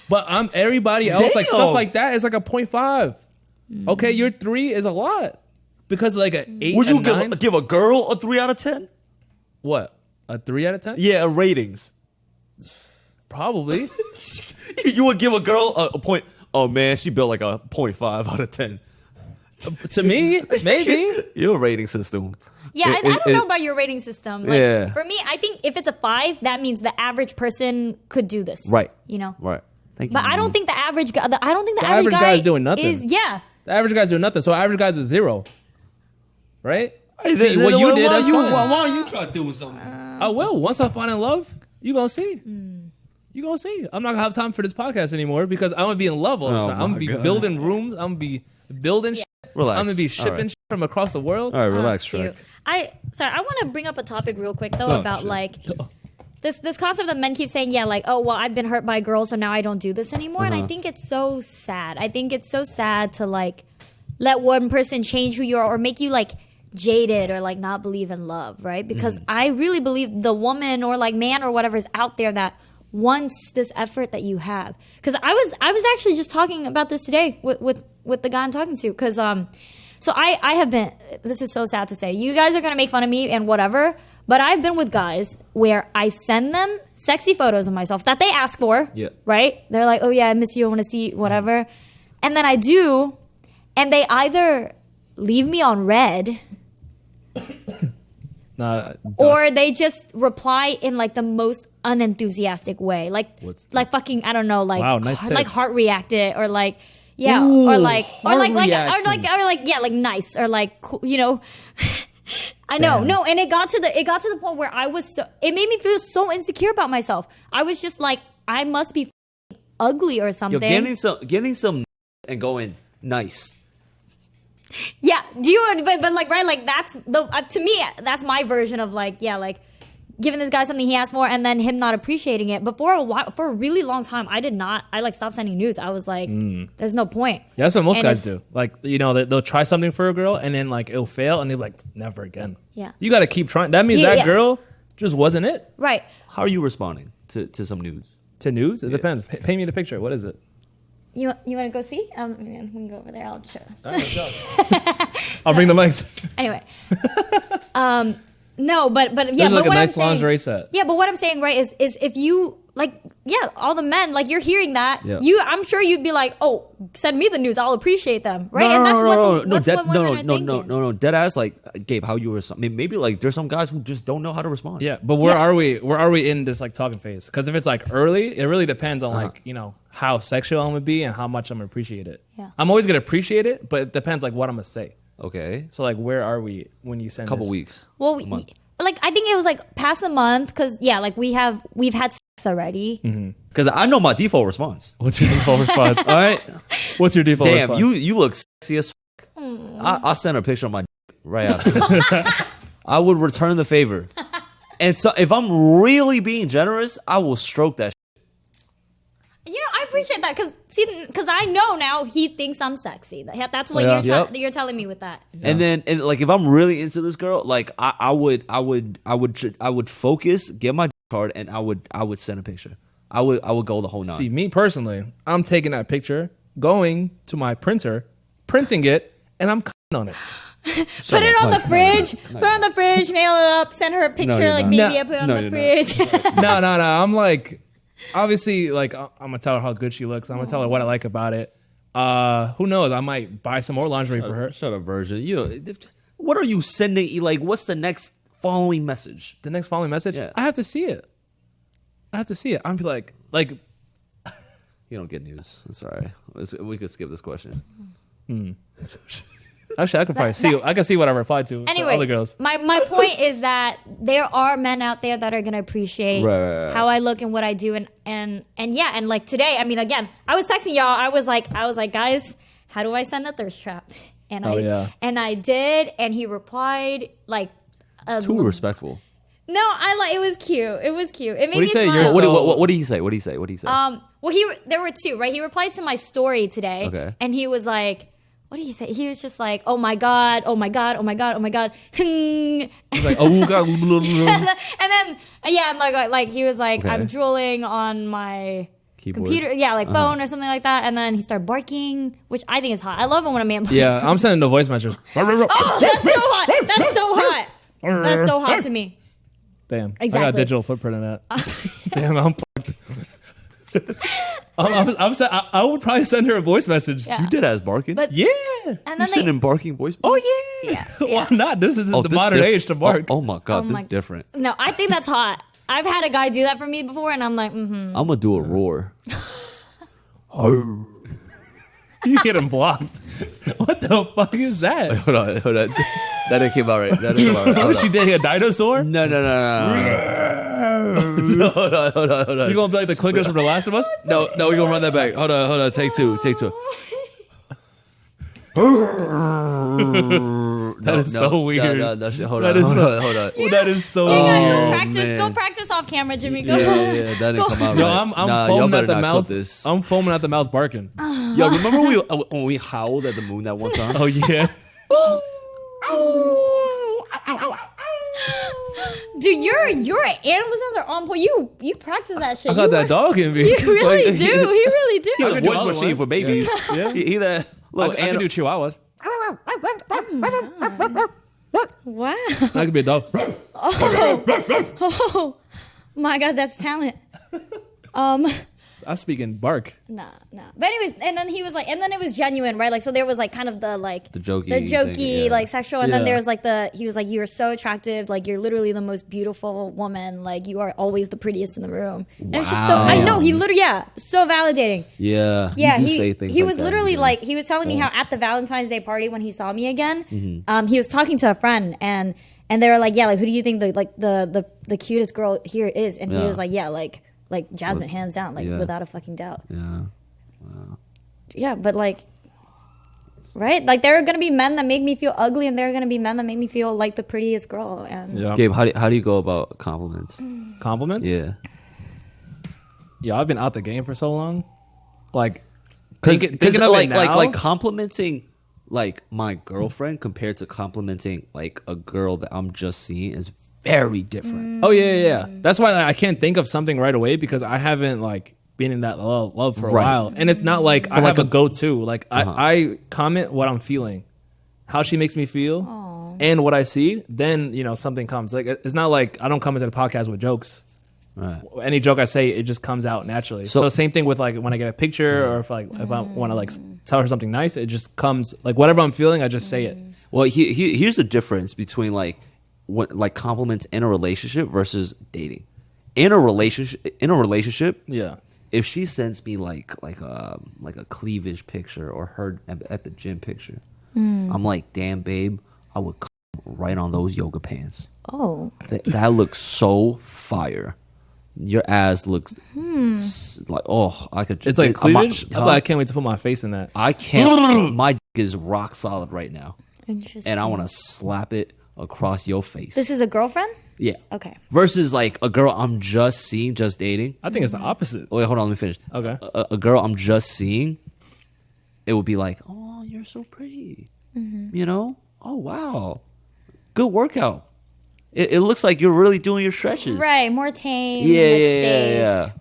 But everybody else, like stuff like that is like a 0.5. Okay, your 3 is a lot. Because like an 8, would you give a girl a 3 out of 10? What? A 3 out of 10? Yeah, ratings. Probably. You would give a girl a point. Oh man, she built like a 0.5 out of 10. To me, maybe. Your rating system. Yeah, I don't know about your rating system. Like, yeah. For me, I think if it's a 5, that means the average person could do this. Right. You know. Right. Thank you. But I don't think the average guy. I don't think the average guy guy's doing nothing. The average guy's doing nothing. So average guy's a 0. Right? Hey, see, what you did, that's fine. Why don't you try doing something? I will. Once I fall in love, you gonna see. You gonna see. I'm not gonna have time for this podcast anymore because I'm gonna be in love all the time. I'm gonna be building rooms. I'm gonna be building shit. Relax. I'm gonna be shipping shit from across the world. All right, relax, Shrek. I want to bring up a topic real quick though about like this concept that men keep saying, yeah, like, oh well, I've been hurt by girls, so now I don't do this anymore. And I think it's so sad. I think it's so sad to like let one person change who you are or make you like jaded or like not believe in love, right? Because I really believe the woman or like man or whatever is out there that wants this effort that you have. Because I was actually just talking about this today with the guy I'm talking to. Because so I have been. This is so sad to say. You guys are gonna make fun of me and whatever. But I've been with guys where I send them sexy photos of myself that they ask for. Yeah. Right? They're like, oh yeah, I miss you. I want to see whatever. And then I do, and they either leave me on red. Or they just reply in like the most unenthusiastic way, like fucking I don't know, like wow, nice like heart reacted or like yeah, ooh, or like nice or like you know. I know, no, and it got to the point where it made me feel so insecure about myself. I was just like, I must be ugly or something. You're getting some and going nice. Yeah, but like right, like that's the to me that's my version of like like giving this guy something he asked for and then him not appreciating it. But for a really long time, I like stopped sending nudes. I was like, there's no point. Yeah, that's what most guys do. Like you know, they'll try something for a girl and then like it'll fail and they're like, never again. Yeah, you got to keep trying. That means that girl just wasn't it. Right. How are you responding to some nudes? To nudes? It depends. Paint me the picture. What is it? You want to go see? We can go over there. I'll show. All right, let's go. I'll bring the mics. Anyway, no, but yeah, there's like but a nice lingerie set. Yeah, but what I'm saying, right, is if you like, all the men like you're hearing that, I'm sure you'd be like, oh, send me the news, I'll appreciate them, right? No, dead ass. Like Gabe, how you were? Maybe like there's some guys who just don't know how to respond. Yeah, but where are we? Where are we in this like talking phase? Because if it's like early, it really depends on like you know how sexual I'm gonna be and how much I'm gonna appreciate it. Yeah, I'm always gonna appreciate it, but it depends like what I'm gonna say. Okay. So like, where are we when you send? A couple weeks. Well, like I think it was like past a month because like we've had sex already. Because I know my default response. What's your default response? All right. What's your default response? Damn, you look sexy as fuck. I'll send a picture of my right after. I would return the favor. And so if I'm really being generous, I will stroke that. You know, I appreciate that because I know now he thinks I'm sexy. That's what you're telling me with that. Yeah. And then like if I'm really into this girl, like I would focus, get my card, and I would send a picture. I would go the whole 9. See, me personally, I'm taking that picture, going to my printer, printing it, and I'm cutting on it. Put it on the fridge. Put it on the fridge. Mail it up. Send her a picture. Like maybe I put it on the fridge. No. I'm like. Obviously, like I'm gonna tell her how good she looks. I'm gonna tell her what I like about it. Who knows? I might buy some more lingerie for her. Shut up, virgin. What are you sending? Like, what's the next following message? The next following message? Yeah. I have to see it. I'm be like, You don't get news. It's all right. We could skip this question. Actually, I could probably see. I can see what I replied to. Anyways, other girls. my point is that there are men out there that are gonna appreciate how I look and what I do, and like today, I mean, again, I was texting y'all. I was like, guys, how do I send a thirst trap? And I did, and he replied like too respectful. No, it was cute. It was cute. It made me say? smile. What did he say? Well, there were two, right? He replied to my story today, okay, and he was like, what did he say? He was just like, oh my god, oh my god, oh my god, oh my god. He's like, oh god. and then like he was like, I'm drooling on my computer, phone or something like that. And then he started barking, which I think is hot. I love it when a man barks. Yeah, I'm sending the voice message. Oh, that's so hot. That's so hot. That's so hot to me. Damn, exactly. I got a digital footprint in that. Damn, I'm fucked. I would probably send her a voice message. Yeah. You did ask barking, but yeah. And then you send him barking voice. Oh yeah. Why not? This is the modern age to bark. Oh my god, this is different. No, I think that's hot. I've had a guy do that for me before, and I'm like, I'm gonna do a roar. You get him blocked. What the fuck is that? Hold on. That didn't come out right. What she did? A dinosaur? No. Hold on. You gonna be like the clickers from The Last of Us? No, we're gonna run that back. Hold on. Take two. That is so weird. Hold on. That is so weird. Go practice off camera, Jimmy. Go. Yeah, that didn't come out No, right. I'm foaming at the mouth. I'm foaming at the mouth barking. Yo, remember when we howled at the moon that one time? Oh yeah. Dude, your animal sounds are on point. You practice that shit. I got that dog in me. You really do. He really do. He's a voice machine for babies. Yeah. He that little I can do chihuahuas. Wow. I could be a dog. Oh my god, that's talent. I speak in bark. Nah. But anyways, and then he was like, and then it was genuine, right? Like, so there was like kind of the jokey, thing, yeah. like sexual, and then there was like he was like, you are so attractive, like you're literally the most beautiful woman, like you are always the prettiest in the room. And it's just so, I know, he literally, so validating. Yeah. He say things he like was that, literally like, he was telling me how at the Valentine's Day party when he saw me again, he was talking to a friend and they were like, yeah, like who do you think the cutest girl here is? And he was like, yeah, like Jasmine, hands down, like without a fucking doubt. Yeah. Wow. Yeah, but like, right? Like there are gonna be men that make me feel ugly, and there are gonna be men that make me feel like the prettiest girl. And Gabe, how do you go about compliments? Compliments? Yeah. Yeah, I've been out the game for so long. Like, Because thinking of it now, like complimenting like my girlfriend compared to complimenting like a girl that I'm just seeing is very different. Oh yeah. That's why I can't think of something right away because I haven't like been in that love for a while, and it's not like I have a go-to. Like I comment what I'm feeling, how she makes me feel, and what I see. Then something comes. Like it's not like I don't come into the podcast with jokes. Right. Any joke I say, it just comes out naturally. So same thing with like when I get a picture or if I want to like tell her something nice, it just comes like whatever I'm feeling, I just say it. Well, here's the difference between like compliments in a relationship versus dating. In a relationship, yeah. If she sends me like a cleavage picture or her at the gym picture, I'm like, damn, babe, I would come right on those yoga pants. Oh, that looks so fire. Your ass looks like I could. It's like cleavage. I can't wait to put my face in that. I can't. My dick is rock solid right now, interesting. and I want to slap it across your face. This is a girlfriend? Yeah. Okay. Versus like a girl I'm just seeing, just dating. I think it's the opposite. Wait, hold on, let me finish. Okay. A girl I'm just seeing, it would be like, oh, you're so pretty. Oh wow, good workout. It looks like you're really doing your stretches. Right, more tame. Yeah.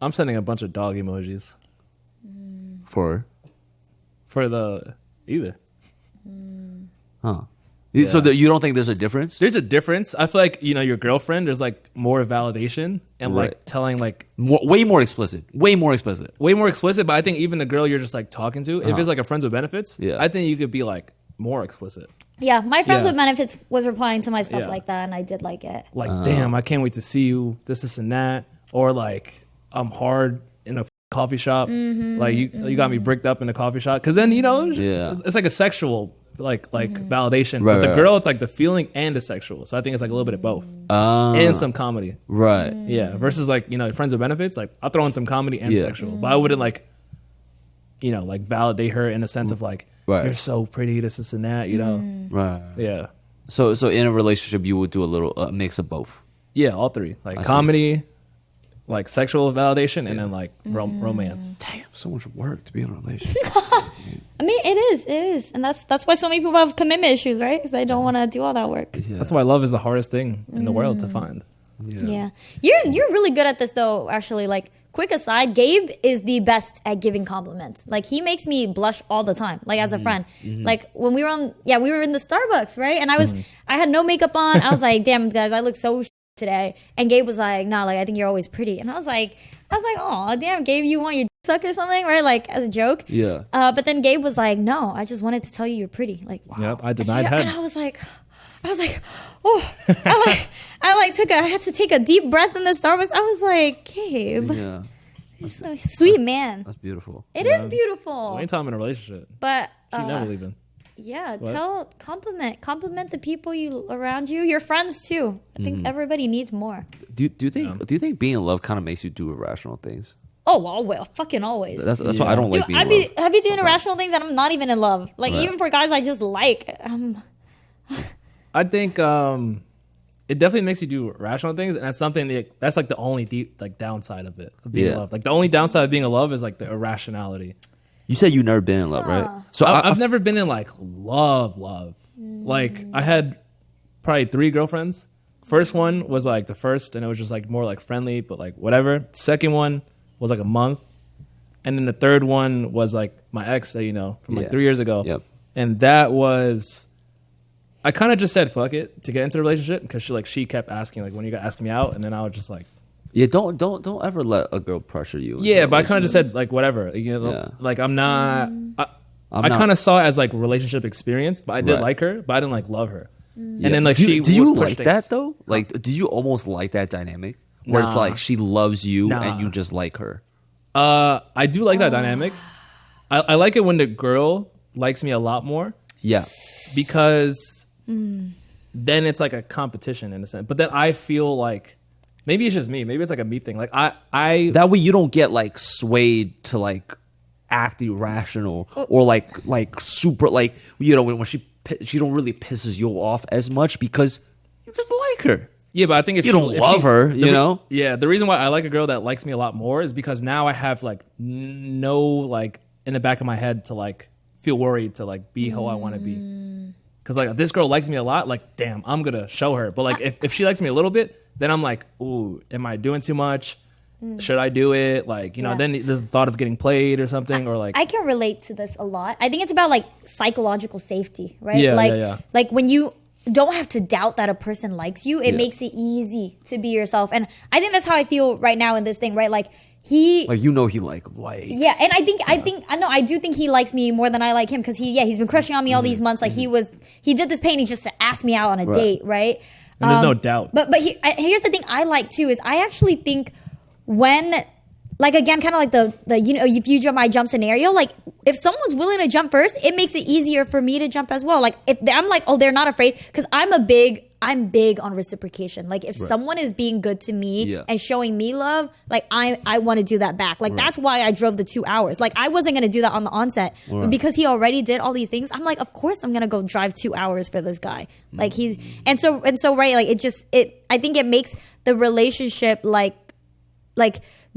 I'm sending a bunch of dog emojis For the either. Huh. Yeah. So you don't think there's a difference? There's a difference. I feel like your girlfriend. There's like more validation and like telling like way more explicit. Way more explicit. But I think even the girl you're just like talking to, if it's like a friends with benefits, I think you could be like more explicit. Yeah, my friends with benefits was replying to my stuff like that, and I did like it. Like, damn, I can't wait to see you. This and that, or like I'm hard in a coffee shop. Like you got me bricked up in the coffee shop. Because then, it's like a sexual validation. Right, but the right, girl, it's like the feeling and the sexual. So I think it's like a little bit of both. And some comedy. Right. Yeah. Versus like, friends with benefits, like I'll throw in some comedy and sexual. But I wouldn't like validate her in a sense of like, you're so pretty, this and that, Right. Yeah. So in a relationship, you would do a mix of both. Yeah, all three. Like comedy, like sexual validation, and then like romance. Damn, so much work to be in a relationship. I mean, it is, and that's why so many people have commitment issues, right? Because they don't want to do all that work. Yeah. That's why love is the hardest thing in the world to find. Yeah, you're really good at this though. Actually, like quick aside, Gabe is the best at giving compliments. Like he makes me blush all the time. Like as a friend, like when we were in the Starbucks, right? And I had no makeup on. I was like, damn guys, I look so today. And Gabe was like, nah, like I think you're always pretty. And I was like, oh damn, Gabe, you want your dick sucked or something, right? Like as a joke. Yeah. But then Gabe was like, no, I just wanted to tell you you're pretty. Like, wow. Yep, I denied him. And I was like, oh, I had to take a deep breath in the Starbucks. I was like, Gabe, Yeah. you're so sweet, man. That's beautiful. It is beautiful. Anytime in a relationship, But she never leaving. yeah, compliment the people around you, your friends too. I think everybody needs more. Do you think being in love kind of makes you do irrational things? Oh, well, fucking always. That's why I don't like being in love. I'd be doing irrational things and I'm not even in love. Like Right. even for guys I just like. I think it definitely makes you do rational things, and that's something that's like the only downside of it, of being in love. Like the only downside of being in love is like the irrationality. You said you've never been in love, right? So I've never been in like love. Like I had probably 3 girlfriends. First one was like the first, and it was just like more like friendly, but like whatever. Second one was like a month, and then the third one was like my ex that from like 3 years ago. Yep. And that was, I kind of just said fuck it to get into the relationship because she kept asking like when you gonna ask me out, and then I was just like. Yeah, don't ever let a girl pressure you. Yeah, but I kind of just said like whatever. Like I'm not. I kind of saw it as like relationship experience, but I did like her, but I didn't like love her. And then like do you like things. that though? Like, do you almost like that dynamic where it's like she loves you and you just like her? I do like that dynamic. I like it when the girl likes me a lot more. Yeah, because then it's like a competition in a sense. But then I feel like. Maybe it's just me. Maybe it's like a me thing. Like I that way you don't get like swayed to like act irrational or like super like when she don't really pisses you off as much because you just like her. Yeah, but I think if you don't love her, Yeah, the reason why I like a girl that likes me a lot more is because now I have like no like in the back of my head to like feel worried to like be who I want to be. Because like this girl likes me a lot, like damn, I'm gonna show her. But like if she likes me a little bit, then I'm like, ooh, am I doing too much? Should I do it? Like then there's the thought of getting played or something, or like I can relate to this a lot. I think it's about like psychological safety, right? Yeah, like like when you don't have to doubt that a person likes you, it makes it easy to be yourself. And I think that's how I feel right now in this thing, right? Like he like yeah, and I do think he likes me more than I like him because he's been crushing on me all these months. Like he did this painting just to ask me out on a date, right? And there's no doubt. But here's the thing I like too is I actually think when like again kind of like the if you jump I jump scenario, like if someone's willing to jump first, it makes it easier for me to jump as well. Like if I'm like, oh, they're not afraid, because I'm big on reciprocation. Like if someone is being good to me and showing me love, like I want to do that back. Like that's why I drove the 2 hours. Like I wasn't going to do that on the onset, but because he already did all these things, I'm like, of course I'm going to go drive 2 hours for this guy. Like and so right. Like I think it makes the relationship like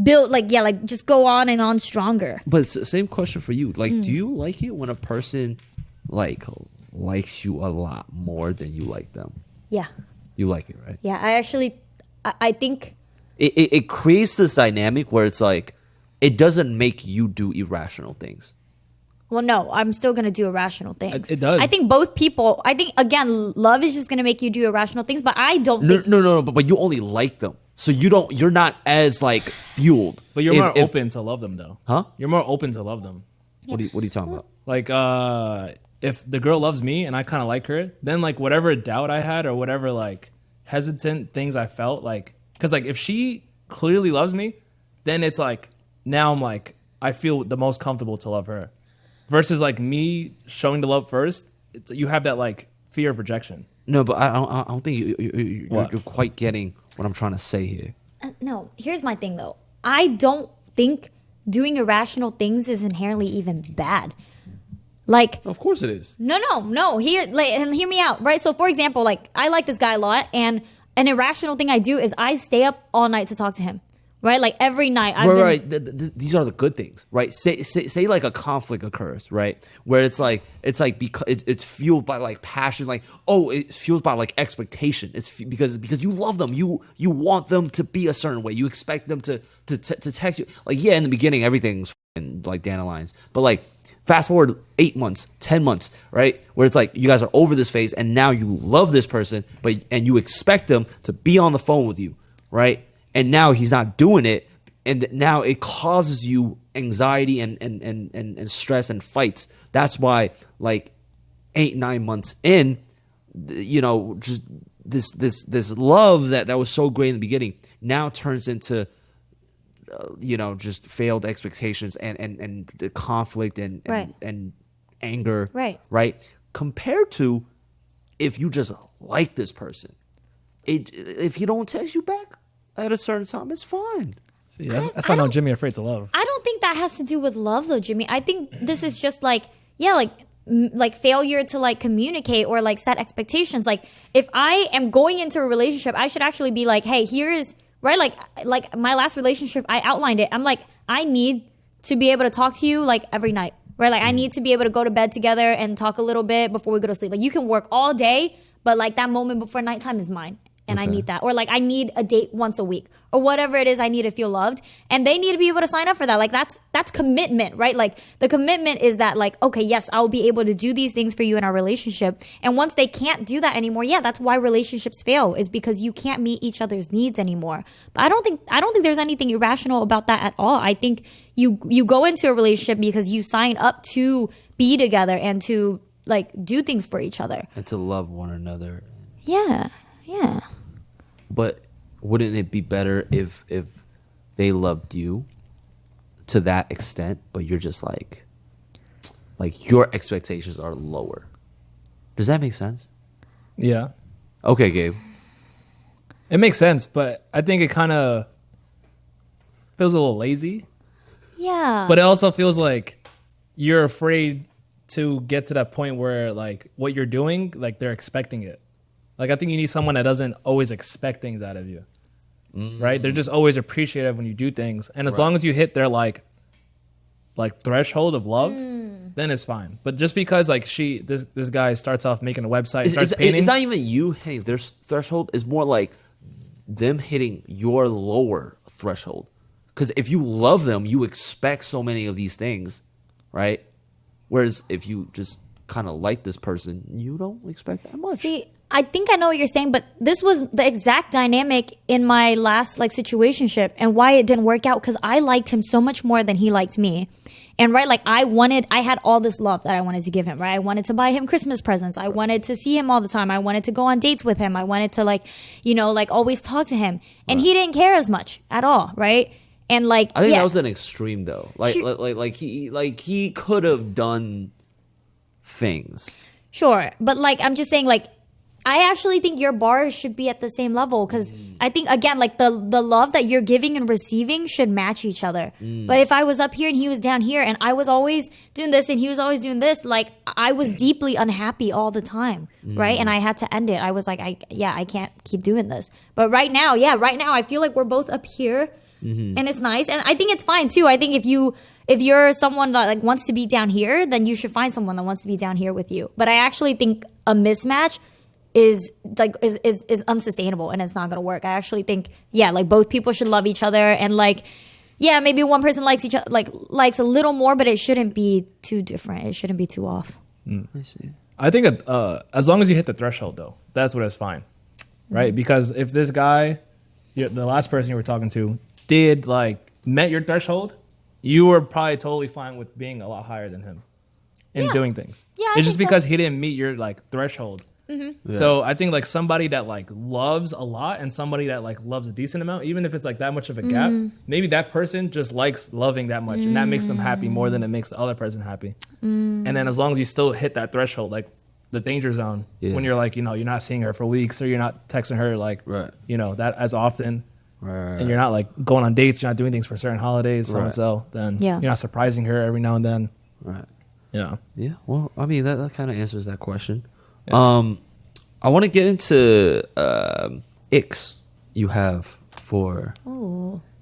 build like just go on and on stronger. But it's the same question for you. Like, do you like it when a person like likes you a lot more than you like them? Yeah. You like it, right? Yeah, I think it creates this dynamic where it's like it doesn't make you do irrational things. Well, no, I'm still going to do irrational things. It does. I think both people, again, love is just going to make you do irrational things, but I don't think... No, but you only like them. So you're not as like fueled. But you're more open to love them though. Huh? You're more open to love them. What are you talking about? Like if the girl loves me and I kind of like her, then like whatever doubt I had or whatever like hesitant things I felt, like, because like if she clearly loves me, then it's like now I'm like, I feel the most comfortable to love her. Versus like me showing the love first, you have that like fear of rejection. No, but I don't think you're quite getting what I'm trying to say here. No, here's my thing though. I don't think doing irrational things is inherently even bad. Like, Of course it is. no. Hear me out, right? So, for example, like I like this guy a lot, and an irrational thing I do is I stay up all night to talk to him, right? Like every night. Right. These are the good things, right? Say like a conflict occurs, right? Where it's like because it's fueled by like passion, like it's fueled by like expectation. It's because you love them, you want them to be a certain way, you expect them to text you. Like in the beginning everything's like dandelions, but like fast forward 8 months, 10 months, right? Where it's like you guys are over this phase, and now you love this person, and you expect them to be on the phone with you, right? And now he's not doing it, and now it causes you anxiety and stress and fights. That's why, like 8-9 months in, just this love that was so great in the beginning now turns into just failed expectations and the conflict and anger, right? Compared to if you just like this person, if he don't text you back at a certain time, it's fine. See, that's why I know Jimmy afraid to love. I don't think that has to do with love though, Jimmy. I think this is just like failure to like communicate or like set expectations. Like if I am going into a relationship, I should actually be like, hey, here is right. Like my last relationship, I outlined it. I'm like, I need to be able to talk to you like every night, right? Like I need to be able to go to bed together and talk a little bit before we go to sleep. Like you can work all day, but like that moment before nighttime is mine. And I need that. Or like I need a date once a week or whatever it is I need to feel loved. And they need to be able to sign up for that. Like that's commitment, right? Like the commitment is that like, okay, yes, I'll be able to do these things for you in our relationship. And once they can't do that anymore, that's why relationships fail, is because you can't meet each other's needs anymore. But I don't think there's anything irrational about that at all. I think you go into a relationship because you sign up to be together and to like do things for each other. And to love one another. Yeah. But wouldn't it be better if they loved you to that extent, but you're just like your expectations are lower? Does that make sense? Yeah. Okay, Gabe. It makes sense, but I think it kind of feels a little lazy. Yeah. But it also feels like you're afraid to get to that point where like what you're doing, like they're expecting it. Like, I think you need someone that doesn't always expect things out of you, right? They're just always appreciative when you do things. And as long as you hit their, like threshold of love, then it's fine. But just because, like, this guy starts off making a website, starts painting. It's not even you hitting their threshold. It's more like them hitting your lower threshold. Because if you love them, you expect so many of these things, right? Whereas if you just kind of like this person, you don't expect that much. See, I think I know what you're saying, but this was the exact dynamic in my last like situationship and why it didn't work out, because I liked him so much more than he liked me. And right, like I had all this love that I wanted to give him, right? I wanted to buy him Christmas presents. I wanted to see him all the time. I wanted to go on dates with him. I wanted to like always talk to him. And he didn't care as much at all, right? And like I think that was an extreme though. Like he could have done things. Sure, but like I'm just saying, like I actually think your bar should be at the same level, because I think again, like the love that you're giving and receiving should match each other. But if I was up here and he was down here and I was always doing this and he was always doing this, like I was deeply unhappy all the time, right? And I had to end it. I was like, I can't keep doing this. But right now I feel like we're both up here and it's nice, and I think it's fine too. I think if you're someone that like wants to be down here, then you should find someone that wants to be down here with you. But I actually think a mismatch is unsustainable and it's not gonna work. I actually think like both people should love each other, and like maybe one person likes each other, likes a little more, but it shouldn't be too different. It shouldn't be too off. I see. I think as long as you hit the threshold though, that's what is fine, right? Because if this guy, the last person you were talking to, did like met your threshold, you were probably totally fine with being a lot higher than him and doing things. Yeah, it's just because he didn't meet your like threshold. So I think like somebody that like loves a lot and somebody that like loves a decent amount, even if it's like that much of a gap, maybe that person just likes loving that much and that makes them happy more than it makes the other person happy. And then as long as you still hit that threshold, like the danger zone, when you're like, you know, you're not seeing her for weeks or you're not texting her like, you know, that as often. And you're not like going on dates, you're not doing things for certain holidays, so and so, then you're not surprising her every now and then. Yeah. Well, I mean, that kind of answers that question. I want to get into icks you have for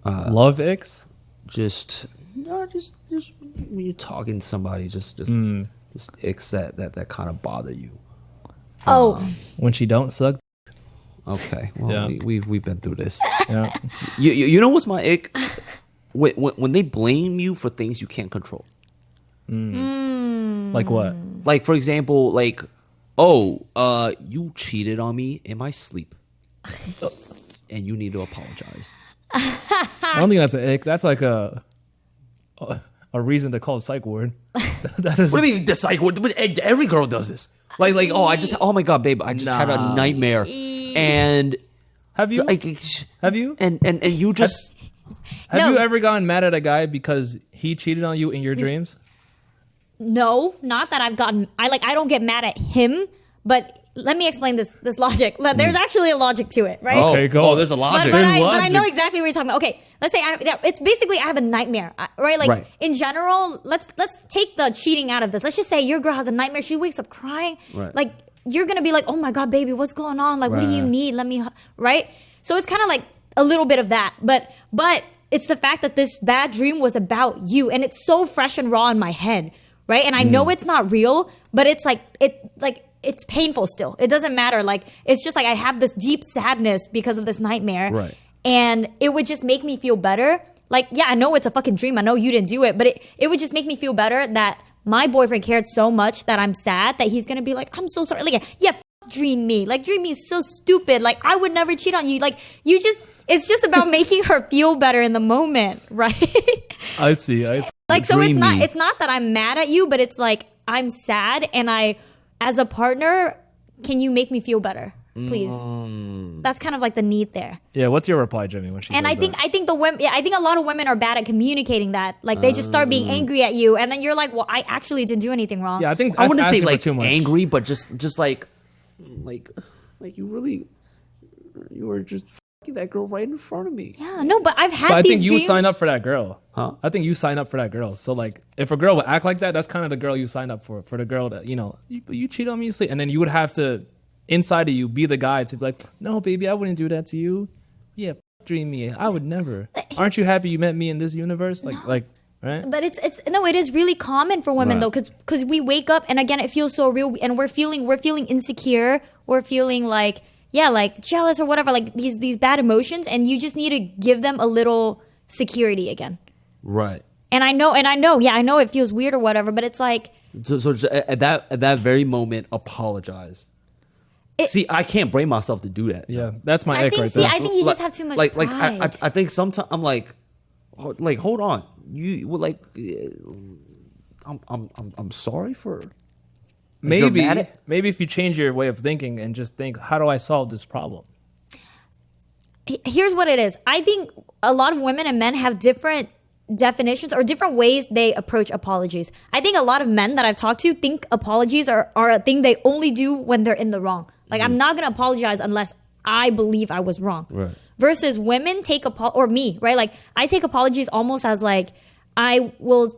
love icks. Just when you're talking to somebody, just icks that kind of bother you. When she don't suck. Okay, well, we've been through this. Yeah. You know what's my ick? When they blame you for things you can't control. Like what? Like, for example, like, you cheated on me in my sleep, and you need to apologize. I don't think that's an ick. That's like a reason to call a psych ward. What do you mean the psych ward? Every girl does this. Like, oh my god, babe, I just had a nightmare, and have you? Have you? And you just have you ever gotten mad at a guy because he cheated on you in your dreams? No, not that I've gotten. I don't get mad at him, but let me explain this logic. There's actually a logic to it, right? Okay, go. There's a logic. But I know exactly what you're talking about. Okay, let's say it's basically I have a nightmare, right? Like in general, let's take the cheating out of this. Let's just say your girl has a nightmare. She wakes up crying. Right. Like you're gonna be like, oh my god, baby, what's going on? Like, what do you need? Let me, right? So it's kind of like a little bit of that, but it's the fact that this bad dream was about you, and it's so fresh and raw in my head, right? And I know it's not real, but it's it's painful still. It doesn't matter. Like, it's just like I have this deep sadness because of this nightmare. Right. And it would just make me feel better. Like, yeah, I know it's a fucking dream. I know you didn't do it. But it would just make me feel better that my boyfriend cared so much that I'm sad that he's going to be like, I'm so sorry. Like, yeah, dream me. Like, dream me is so stupid. Like, I would never cheat on you. Like, it's just about making her feel better in the moment, right? I see. Like, so it's not that I'm mad at you, but it's like I'm sad and as a partner, can you make me feel better, please? That's kind of like the need there. Yeah. What's your reply, Jimmy? When she and I think the women, I think a lot of women are bad at communicating that. Like they just start being angry at you, and then you're like, well, I actually didn't do anything wrong. Yeah, I think I wouldn't say like too much. angry, but just like you were just fucking that girl right in front of me. Yeah, no, but I've had But I these think you dreams. would sign up for that girl. Huh? I think you sign up for that girl. So like, if a girl would act like that, that's kind of the girl you sign up for the girl that, you know, you cheat on me, you sleep. And then you would have to, inside of you, be the guy to be like, no, baby, I wouldn't do that to you. Yeah, dream me. I would never. Aren't you happy you met me in this universe? Like, right? But it is really common for women though, because we wake up and again it feels so real, and we're feeling insecure, we're feeling like jealous or whatever, like these bad emotions, and you just need to give them a little security again. Right. And I know, it feels weird or whatever, but it's like so just at that very moment, apologize. See, I can't bring myself to do that. yeah, that's my I ick think right there. I think you just have too much like pride. I think sometimes I'm like hold on, you were like I'm sorry for. Maybe if you change your way of thinking and just think, how do I solve this problem? Here's what it is. I think a lot of women and men have different definitions or different ways they approach apologies. I think a lot of men that I've talked to think apologies are a thing they only do when they're in the wrong. Like, I'm not going to apologize unless I believe I was wrong. Right. Versus women take or me, right? Like, I take apologies almost as like, I will,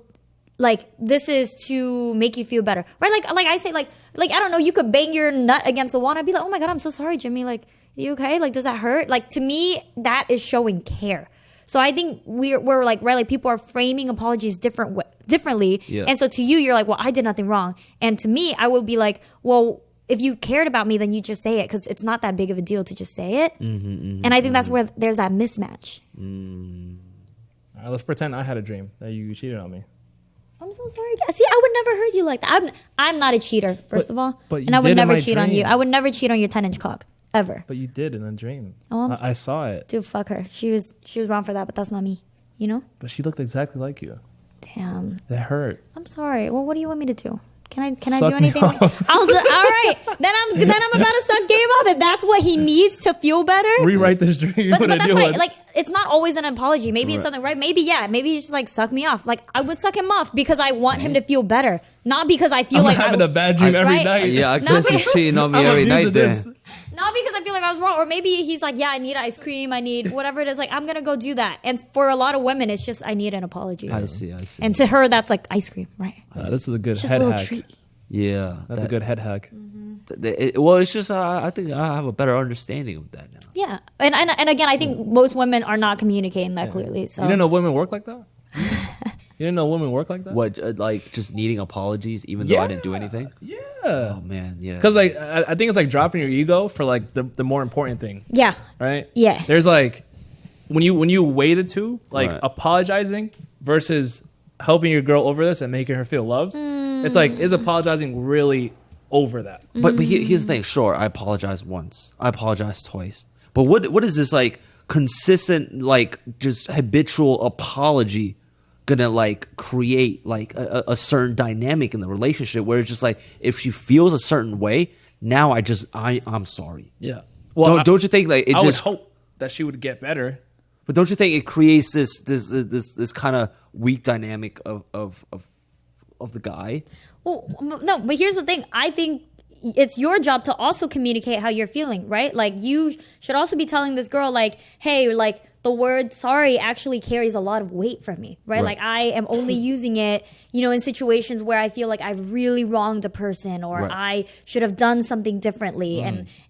like, this is to make you feel better, right? Like I say, like I don't know, you could bang your nut against the wall. I'd be like, oh my God, I'm so sorry, Jimmy. Like, you okay? Like, does that hurt? Like, to me, that is showing care. So I think we're like, right, like people are framing apologies differently. Yeah. And so to you, you're like, well, I did nothing wrong. And to me, I would be like, well, if you cared about me, then you just say it, because it's not that big of a deal to just say it. And I think that's where there's that mismatch. All right, let's pretend I had a dream that you cheated on me. I'm so sorry. See, I would never hurt you like that. I'm not a cheater, first of all. But and I would never cheat on you. I would never cheat on your 10-inch cock. Ever. But you did in a dream. Oh, I saw it. Dude, fuck her. She was wrong for that, but that's not me. You know? But she looked exactly like you. Damn. That hurt. I'm sorry. Well, what do you want me to do? Can I Suck do me anything? off. I was like, all right. Then I'm about to suck Gabe off. If that's what he needs to feel better. Rewrite this dream. But that's right. Like, it's not always an apology. Maybe it's Right. something, right? Maybe he's just like, suck me off. Like, I would suck him off because I want him to feel better, not because I feel I'm like having a bad dream every right? night. Yeah, I No, guess he's cheating on me I'm every abusing night then. this. not because I feel like I was wrong, or maybe he's like, yeah, I need ice cream, I need whatever it is. Like, I'm gonna go do that. And for a lot of women, it's just I need an apology. I see. And to her, that's like ice cream, right? This is a good It's just a head little hack. treat. Yeah. That's a good head hack. Well, it's just I think I have a better understanding of that now. Yeah, and again, I think most women are not communicating that clearly. So You didn't know women work like that? You didn't know women work like that? What, like just needing apologies even though I didn't do anything? Yeah. Oh man, yeah. Because like I think it's like dropping your ego for like the more important thing, yeah, right? Yeah. There's like when you weigh the two, like Right. apologizing versus helping your girl over this and making her feel loved. It's like, is apologizing really over that? But here's the thing. Sure, I apologize once. I apologize twice. But what is this like consistent, like just habitual apology gonna like create like a certain dynamic in the relationship where it's just like if she feels a certain way, now I'm sorry. Yeah. Well, Don't you think like it I just? would hope that she would get better. But don't you think it creates this kind of weak dynamic of the guy? Well, no, but here's the thing. I think it's your job to also communicate how you're feeling, right? Like, you should also be telling this girl, like, hey, like, the word sorry actually carries a lot of weight for me, right? Like, I am only using it, in situations where I feel like I've really wronged a person, or Right. I should have done something differently.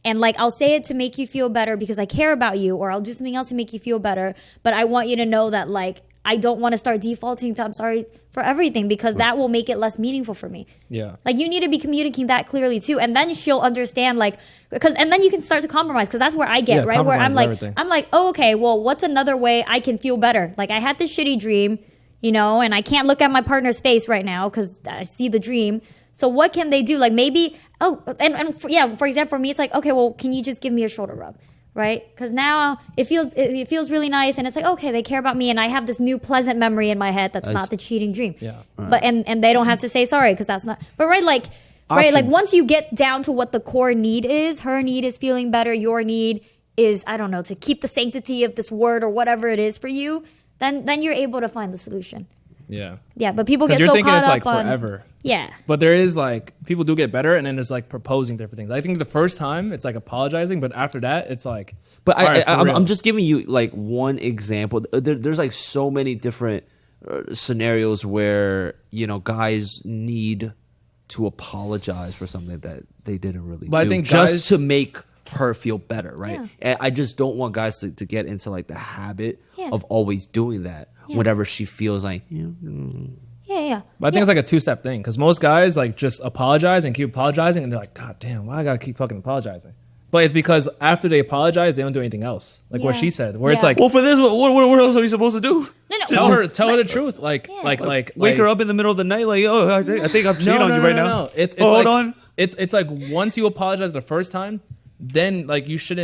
And like, I'll say it to make you feel better because I care about you, or I'll do something else to make you feel better. But I want you to know that, like, I don't want to start defaulting to I'm sorry for everything, because that will make it less meaningful for me. Yeah. Like, you need to be communicating that clearly too, and then she'll understand. Like, and then you can start to compromise, because that's where I get, Yeah, right, where compromise everything. I'm like, oh, okay, well, what's another way I can feel better? Like, I had this shitty dream, and I can't look at my partner's face right now because I see the dream. So what can they do? Like, maybe for example, for me, it's like, okay, well, can you just give me a shoulder rub? Right? Because now it feels really nice, and it's like, okay, they care about me, and I have this new pleasant memory in my head that's not the cheating dream. Yeah. But and they don't have to say sorry, because that's not. But like Options. once you get down to what the core need is, her need is feeling better, your need is, I don't know, to keep the sanctity of this word or whatever it is for you, then you're able to find the solution. Yeah. Yeah, but people get Because you're so thinking caught it's like up on forever. Yeah. But there is like, people do get better, and then there's like proposing different things. I think the first time it's like apologizing, but after that it's like. But all right, for real. I'm just giving you like one example. There's like so many different scenarios where guys need to apologize for something that they didn't really But I do, think just guys- to make her feel better, right? Yeah. And I just don't want guys to get into like the habit Yeah. of always doing that Yeah. whenever she feels like Yeah. But I think it's like a two-step thing, because most guys like just apologize and keep apologizing, and they're like, God damn, why I gotta keep fucking apologizing? But it's because after they apologize, they don't do anything else. Like what Yeah. she said, where it's Yeah. like, well, for this, what else are you supposed to do? No. tell her the truth, like Wake her up in the middle of the night, like, oh, I think I'm cheating on you right now. It's hold like, on. It's like once you apologize the first time, then like you should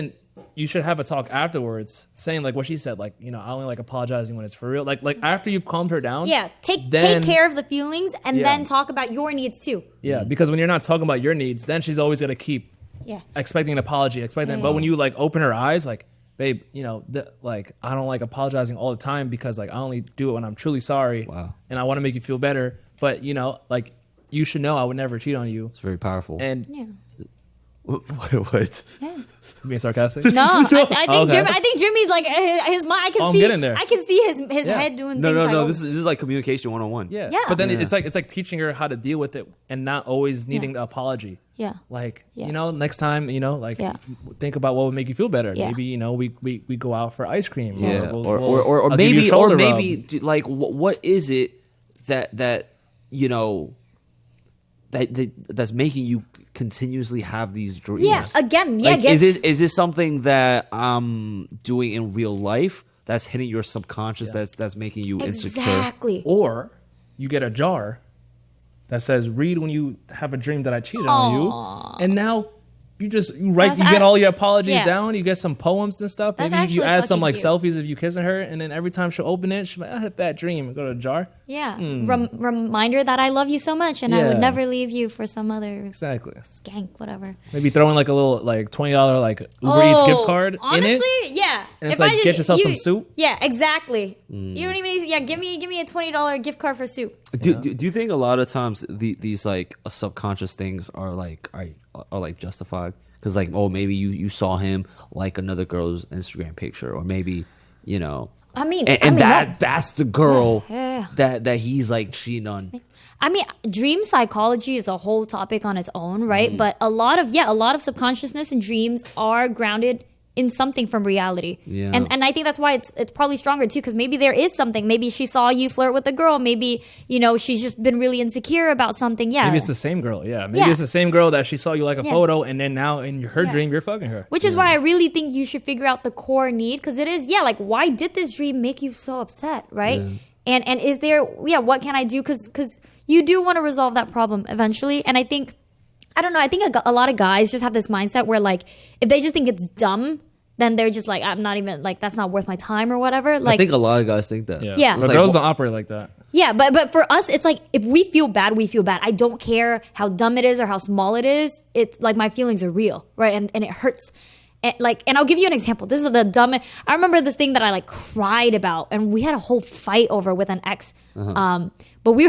have a talk afterwards, saying like what she said, like I only like apologizing when it's for real. Like after you've calmed her down. Yeah, take then- care of the feelings, and Yeah. then talk about your needs too. Yeah, because when you're not talking about your needs, then she's always gonna keep Yeah. expecting an apology, expecting. Yeah. But when you like open her eyes, like, babe, like I don't like apologizing all the time, because like I only do it when I'm truly sorry. Wow. And I want to make you feel better. But like you should know I would never cheat on you. It's very powerful. And Yeah. What? Yeah. being sarcastic. No, I think Okay. I think Jimmy's like his mind. I can I'm see. getting there. I can see his Yeah. head doing No, things. no, like, no. oh, This is like communication 101. Yeah. Yeah. But then Yeah. it's like teaching her how to deal with it and not always needing the apology. Yeah. Like, Yeah. next time, like Yeah. think about what would make you feel better. Yeah. Maybe, we go out for ice cream. Yeah, Or or I'll give you a maybe shoulder maybe rub. like what is it that that's making you continuously have these dreams? Yeah. Again. Yeah. Like, Guess, is this something that I'm doing in real life that's hitting your subconscious that's making you insecure? exactly. Or you get a jar that says, read when you have a dream that I cheated on you. And now you write, That's you get all your apologies yeah. down. You get some poems and stuff. That's Maybe you actually add some fucking like cute. selfies of you kissing her, and then every time she'll open it, she'll be like, I had a bad dream. Go to a jar. Yeah. Reminder that I love you so much and I would Yeah. never leave you for some other Exactly. skank, whatever. Maybe throw in like a little like $20 like Uber Eats gift card honestly, in it. yeah. And it's like, get yourself some soup. Yeah, exactly. You don't even need. Yeah, give me a $20 gift card for soup. Do you think a lot of times these like subconscious things are like justified? Because like, oh, maybe you saw him like another girl's Instagram picture, or maybe, you know. I mean, that's the girl Yeah. that he's like cheating on. I mean, dream psychology is a whole topic on its own, right? But a lot of subconsciousness and dreams are grounded in something from reality. Yeah. And I think that's why it's probably stronger too, because maybe there is something. Maybe she saw you flirt with a girl. Maybe, you know, she's just been really insecure about something. Yeah. Maybe it's the same girl. Yeah. Maybe Yeah. it's the same girl that she saw you like a Yeah. photo, and then now in her Yeah. dream you're fucking her. Which is why I really think you should figure out the core need, because it is, like, why did this dream make you so upset, right? And is there, what can I do? Because you do want to resolve that problem eventually. And I think, I don't know, I think a lot of guys just have this mindset where, like, if they just think it's dumb, then they're just like, I'm not even, like, that's not worth my time or whatever. Like, I think a lot of guys think that. Yeah. But like, girls wh- don't operate like that. yeah, but for us, it's like, if we feel bad, we feel bad. I don't care how dumb it is or how small it is. It's like, my feelings are real, right? And it hurts. And I'll give you an example. This is the dumbest. I remember this thing that I like cried about, and we had a whole fight over with an ex. But we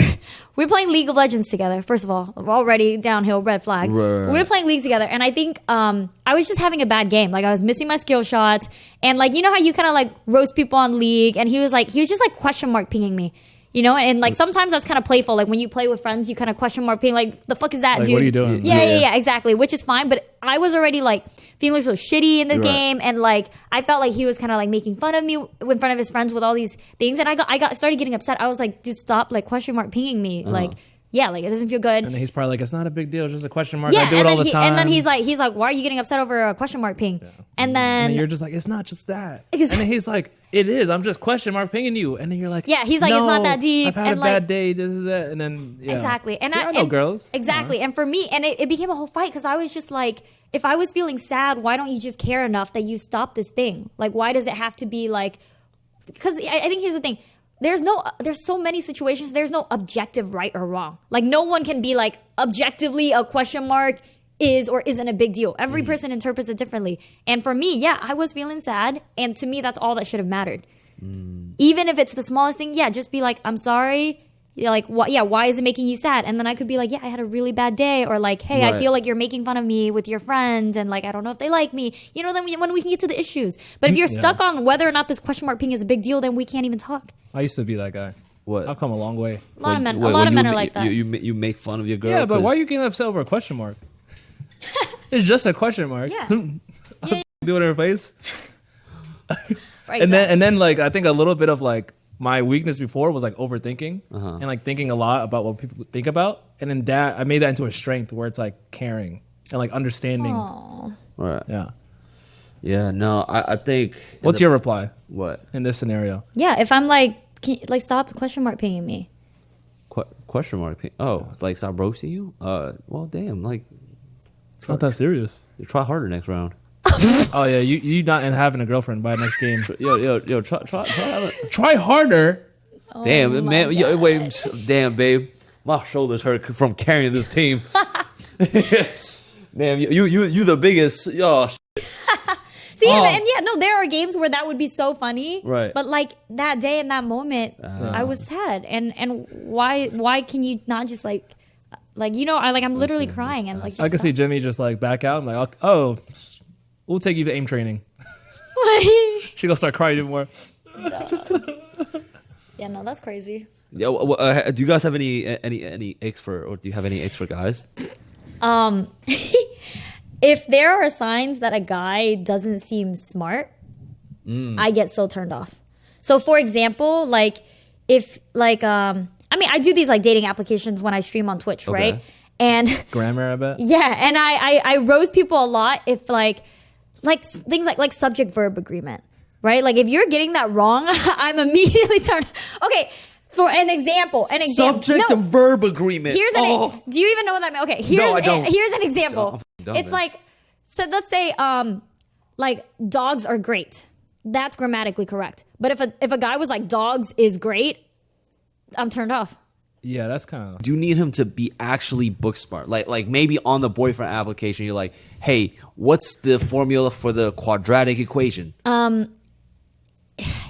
were playing League of Legends together. First of all, already downhill, red flag. Right. We were playing League together, and I think I was just having a bad game. Like, I was missing my skill shots, and like, you know how you kind of like roast people on League, and he was just like question mark pinging me. You know, and like sometimes that's kind of playful. Like when you play with friends, you kind of question mark ping, like, the fuck is that, Like, dude? what are you doing? Yeah, exactly. Which is fine. But I was already like feeling so shitty in the Right. game, and like I felt like he was kind of like making fun of me in front of his friends with all these things, and I started getting upset. I was like, dude, stop like question mark pinging me. Like, yeah, like it doesn't feel good. And then he's probably like, it's not a big deal, it's just a question mark. Yeah, I do it all the time. and then he's like, why are you getting upset over a question mark ping? And and then then you're just like, it's not just that. Exactly. And then he's like, it is. I'm just question mark pinging you. And then you're like, Yeah, he's like, it's not "No, that deep," I've had and a like- bad day. This is that. And then yeah. Exactly. And See, I know girls. Exactly. And for me, and it became a whole fight, because I was just like, if I was feeling sad, why don't you just care enough that you stop this thing? Like, why does it have to be like, because I think here's the thing. There's so many situations. There's no objective right or wrong. Like, no one can be like, objectively a question mark is or isn't a big deal. Every person interprets it differently. And for me, I was feeling sad. And to me, that's all that should have mattered. Even if it's the smallest thing, just be like, I'm sorry. You're like, why is it making you sad? And then I could be like, I had a really bad day. Or like, hey, I Right. feel like you're making fun of me with your friends. And like, I don't know if they like me. You know, then when we can get to the issues. But if you're stuck on whether or not this question mark ping is a big deal, then we can't even talk. I used to be that guy. What? I've come a long way. A lot of men, When men you are like that. You make fun of your girl. Yeah, but why are 'cause- you getting upset over a question mark? It's just a question mark. Yeah. Do it in her face. Right, And then like I think a little bit of like my weakness before was like overthinking and like thinking a lot about what people think about, and then that I made that into a strength where it's like caring and like understanding. Right. Yeah. Yeah. No, I think. What's your reply what? in this scenario? Yeah, if I'm like, stop question mark pinging me. Question mark? Oh, like stop roasting you? Well, damn. Like, It's not that serious. try harder next round. Oh yeah, you not having a girlfriend by next game. Yo, try. Try harder. Damn, man. Yo, wait, damn, babe. My shoulders hurt from carrying this team. Damn, you the biggest. Oh, See, and there are games where that would be so funny. Right. But like that day and that moment, I was sad. And why can you not just like you know, I'm literally crying and like. I can see Jimmy just like back out. I'm like, oh, we'll take you to aim training. She gonna start crying even more. Yeah, no, that's crazy. Yeah. Do you guys have any icks for, or do you have any icks for guys? If there are signs that a guy doesn't seem smart, I get so turned off. So for example, like if like I mean, I do these like dating applications when I stream on Twitch, Okay. right? And Grammar, I bet. yeah, and I roast people a lot if like things like subject verb agreement, right? Like if you're getting that wrong, I'm immediately turned. Okay, for an example. Subject No. to verb agreement. Here's do you even know what that means? Okay, I don't. here's an example. I'm dumb It's then. like, So let's say like dogs are great. That's grammatically correct. But if a guy was like dogs is great, I'm turned off. Yeah, that's kind of. Do you need him to be actually book smart? Like maybe on the boyfriend application, you're like, hey, what's the formula for the quadratic equation?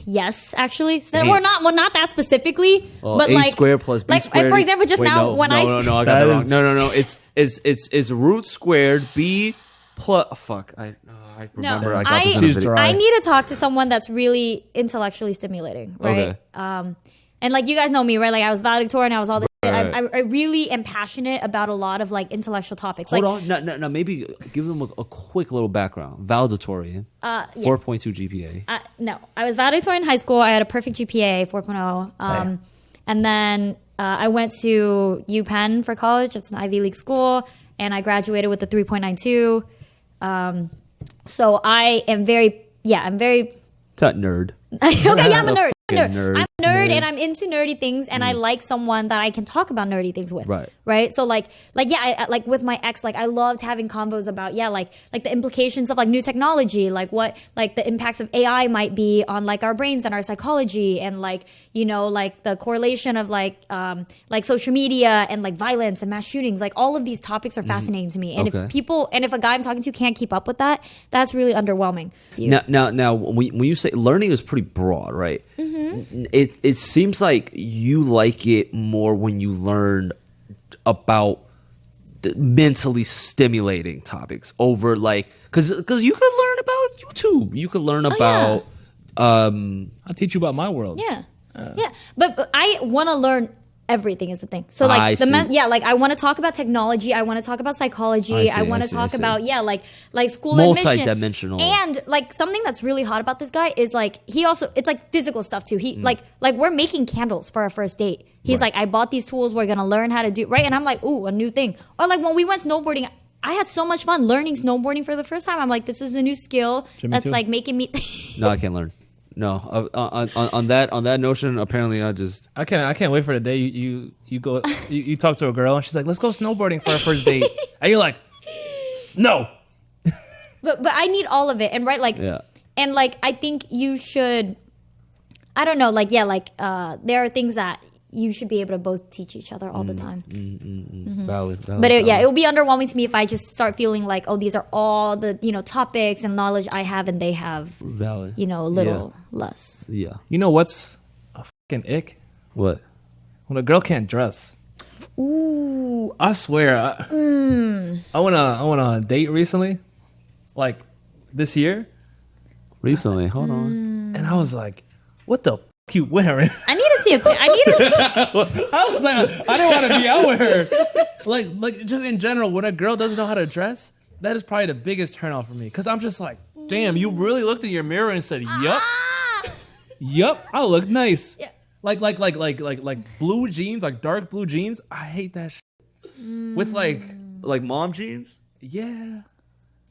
Yes, actually. So we're not that specifically, but A like squared plus B squared. for example, just Wait, now when I I got that wrong. No. It's root squared B plus. Fuck. I remember. I got this in a She's video. dry. I need to talk to someone that's really intellectually stimulating, right? Okay. And like you guys know me, right? Like I was valedictorian, I was all this. Right. I really am passionate about a lot of like intellectual topics. Hold like, on. No. Maybe give them a quick little background. Valedictorian. 4.2 GPA. No, I was valedictorian in high school. I had a perfect GPA, 4.0. And then I went to UPenn for college. It's an Ivy League school, and I graduated with a 3.92. So I am I'm very. That nerd. Okay, yeah, I'm a nerd. Nerd. I'm a nerd and I'm into nerdy things, and I like someone that I can talk about nerdy things with. Right. So like I like with my ex, like I loved having convos about like the implications of like new technology, like what like the impacts of AI might be on like our brains and our psychology, and like like the correlation of like social media and like violence and mass shootings. Like all of these topics are fascinating to me. And if a guy I'm talking to can't keep up with that, that's really underwhelming. Now, when you say learning is pretty broad, right? It seems like you like it more when you learn about the mentally stimulating topics over like because you could learn about YouTube, you could learn about. I'll teach you about my world. Yeah, but I want to learn. Everything is the thing. So like like I want to talk about technology. I want to talk about psychology. I want to talk about like school multi-dimensional. admission. And like something that's really hot about this guy is like it's like physical stuff too. He like we're making candles for our first date. He's like, I bought these tools. We're gonna learn how to do right. And I'm like, ooh, a new thing. Or like when we went snowboarding, I had so much fun learning snowboarding for the first time. I'm like, this is a new skill that's like making me. No, I can't learn. No, on that notion, apparently I can't wait for the day you go you talk to a girl and she's like, let's go snowboarding for our first date, and you're like, no. But I need all of it, and and like I think you should. I don't know, there are things that you should be able to both teach each other all the time. Valid. But it would be underwhelming to me if I just start feeling like, oh, these are all the topics and knowledge I have and they have. Valid. A little less. Yeah. You know what's a fucking ick? What? When a girl can't dress. Ooh. I swear. I went on a date recently, like this year. Recently, hold on. And I was like, what the f you wearing? I need to see I was like, I didn't want to be out with her. Like just in general, when a girl doesn't know how to dress, that is probably the biggest turnoff for me. Because I'm just like, damn, you really looked in your mirror and said, yup, I look nice. Yeah. Like blue jeans, like dark blue jeans. I hate that shit. With like mom jeans. Yeah.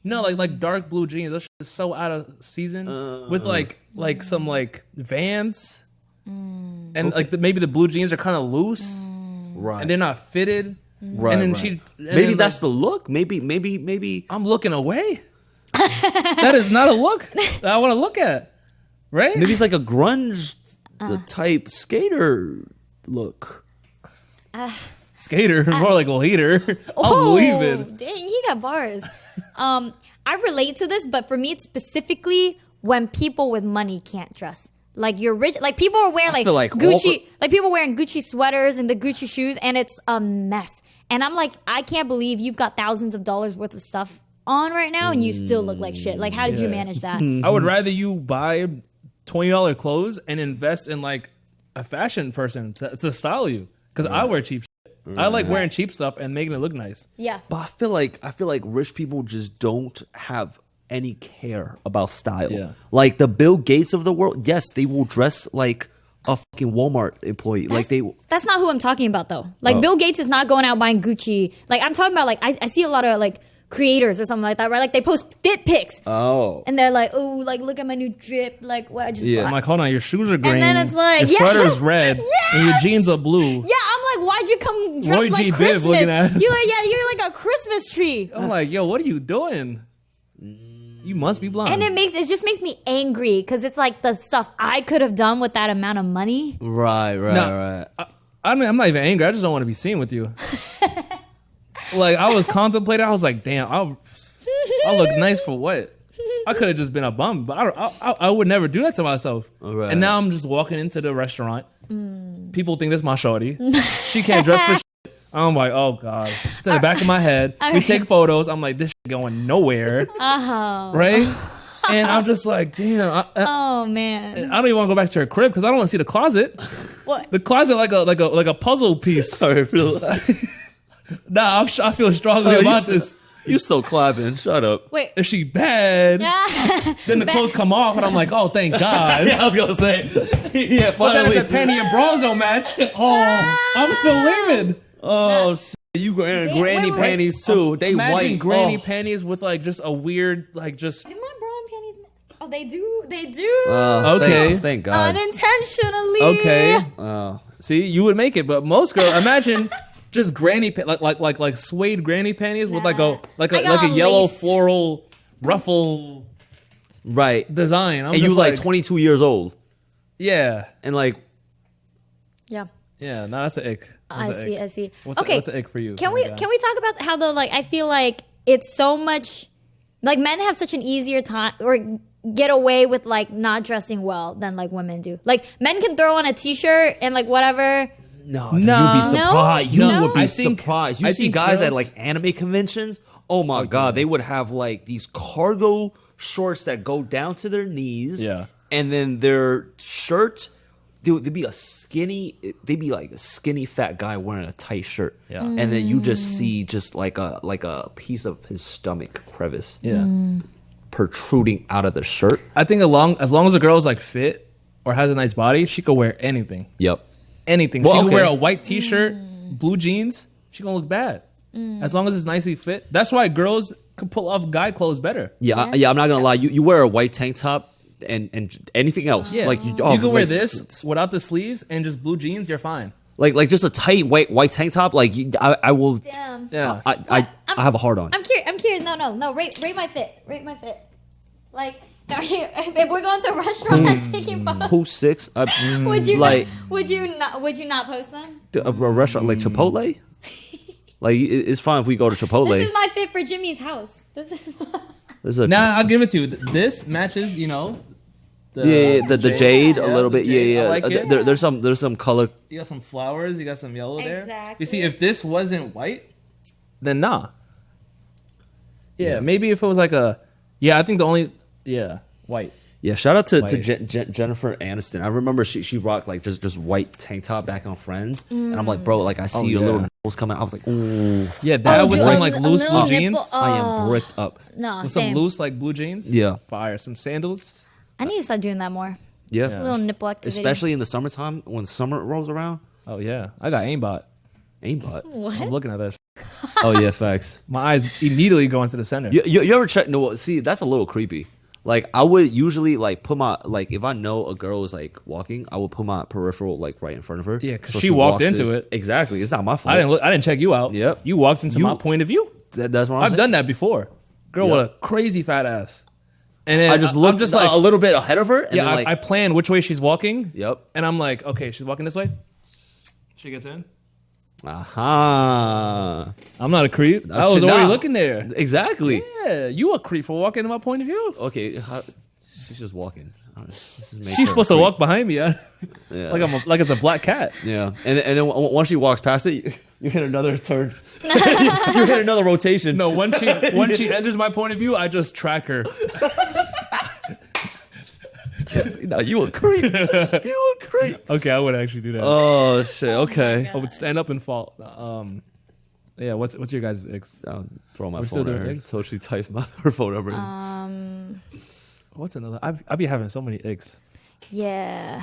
No, like dark blue jeans. Those shit is so out of season. With like some like Vans. And like maybe the blue jeans are kind of loose. Right. And they're not fitted. Right. And then maybe that's the look. Maybe. I'm looking away. That is not a look that I want to look at. Right? Maybe it's like a grunge type skater look. Skater, more like a leader. I'm leaving. Dang, he got bars. I relate to this, but for me, it's specifically when people with money can't dress. Like you're rich, like people are wearing like Gucci, like people wearing Gucci sweaters and the Gucci shoes, and it's a mess. And I'm like, I can't believe you've got thousands of dollars worth of stuff on right now, and you still look like shit. Like, how did you manage that? I would rather you buy $20 clothes and invest in like a fashion person to style you, because I wear cheap shit. I like wearing cheap stuff and making it look nice. Yeah, but I feel like rich people just don't have any care about style. Yeah. Like the Bill Gates of the world, yes, they will dress like a fucking Walmart employee. That's not who I'm talking about though. Like Bill Gates is not going out buying Gucci. Like I'm talking about like I see a lot of like creators or something like that, right? Like they post fit pics. Oh. And they're like, oh, like look at my new drip, like what I just bought. I'm like, hold on, your shoes are green. And then it's like, your sweater is red, and your jeans are blue. Yeah, I'm like, why'd you come dressed Roy like G. Christmas? Biv looking at us. You're like a Christmas tree. I'm like, yo, what are you doing? You must be blonde. And it just makes me angry because it's like the stuff I could have done with that amount of money. Right. No, I mean, I'm not even angry. I just don't want to be seen with you. Like, I was contemplating. I was like, damn, I'll look nice for what? I could have just been a bum, but I would never do that to myself. Right. And now I'm just walking into the restaurant. People think this is my shorty. She can't dress for shit. I'm like, oh God. It's in the back of my head. We take photos. I'm like, this shit going nowhere. Right? And I'm just like, damn. Oh man. I don't even want to go back to her crib because I don't want to see the closet. What? The closet like a puzzle piece. Sorry, Nah, I feel strongly about this. You still clapping? Shut up. Wait. If she bad, then the clothes come off, and I'm like, oh, thank God. Yeah, I was gonna say. Yeah, But then finally. if the panty and bras don't match, oh, I'm still living. Oh, shit. You wearing granny wait. panties too? They Imagine white. granny Oh. panties with like just a weird, like just. Do my bra and panties? Oh, they do. They do. Okay. Thank God. Unintentionally. Okay. See, you would make it, but most girls, imagine just granny like suede granny panties with like a I got a on yellow lace. floral ruffle Right. design. I'm And you just like 22 years old, yeah, and like Yeah. yeah. No, that's an ick. That's an ick. I see. What's Okay. what's an ick for you? Can we talk about how I feel like it's so much like men have such an easier time or get away with like not dressing well than like women do. Like men can throw on a t-shirt and like whatever. no, Nah. you'd be surprised. No? You would be I think- surprised. You I see think guys at girls- like anime conventions. Oh my God, they would have like these cargo shorts that go down to their knees. Yeah. And then their shirt, they'd be like a skinny fat guy wearing a tight shirt. Yeah. And then you just see just like a piece of his stomach crevice Yeah. protruding out of the shirt. I think as long as a girl's like fit or has a nice body, she could wear anything. Yep. Anything. Well, She can okay. wear a white t-shirt, blue jeans. She gonna look bad. As long as it's nicely fit. That's why girls can pull off guy clothes better. Yeah, I'm not gonna lie. You wear a white tank top and anything else. Yeah. Like you can wear like, this without the sleeves and just blue jeans. You're fine. like just a tight white tank top. Like I will. Damn. Yeah. I have a hard on. I'm curious. No. Rate my fit. Rate my fit. Like, are you, if we're going to a restaurant and taking photos, Post 6. would you like would you not post them? a restaurant like Chipotle? Like it's fine if we go to Chipotle. This is my fit for Jimmy's house. This is. This is a Nah, I'll give it to you. This matches, you know. the jade a Yeah, little the bit. jade. Yeah. I like it. There's some color. You got some flowers. You got some yellow there. Exactly. You see, if this wasn't white, then nah. Yeah, maybe if it was like a. Yeah, I think the only. Yeah, white. Yeah, shout out to White. Jennifer Aniston. I remember she rocked like just white tank top back on Friends, and I'm like, bro, like I see your yeah. little nipples coming out. I was like, ooh, Yeah, that was dude, some a like little loose blue nipple- jeans. I am bricked up. No, With some same. loose like blue jeans. Yeah. Fire. Some sandals. I need to start doing that more. Yeah, Just a little nipple activity. especially in the summertime when summer rolls around. Oh yeah, I got aimbot. Aimbot. I'm What? looking at that. Oh yeah, facts. My eyes immediately go into the center. You ever check? No, see, that's a little creepy. Like I would usually like put my like if I know a girl is like walking, I would put my peripheral like right in front of her. Yeah, 'cause she walked into it. Exactly, it's not my fault. I didn't check you out. Yep. You walked into You- my point of view. That's what I'm I've saying. done that before. Girl Yep. with a crazy fat ass. And then I just I'm looked just like like a little bit ahead of her. And yeah, then, like, I plan which way she's walking. Yep. And I'm like, okay, she's walking this way. She gets in. Aha. I'm not a creep. I Shit, was already nah. looking there. Exactly. Yeah, you a creep for walking in my point of view. Okay, she's just walking. This is make her She's supposed to creep. walk behind me, yeah. Yeah. like it's a black cat. Yeah, and then once she walks past it, you hit another turn. You hit another rotation. No, once she enters my point of view, I just track her. no, you a creep. You a creep. Okay, I would actually do that. Oh shit. Okay. I would stand up and fall. Yeah. What's your guys' icks? I'll throw my We're still phone at doing her eggs? so she types her phone over. What's another? I be having so many icks. Yeah.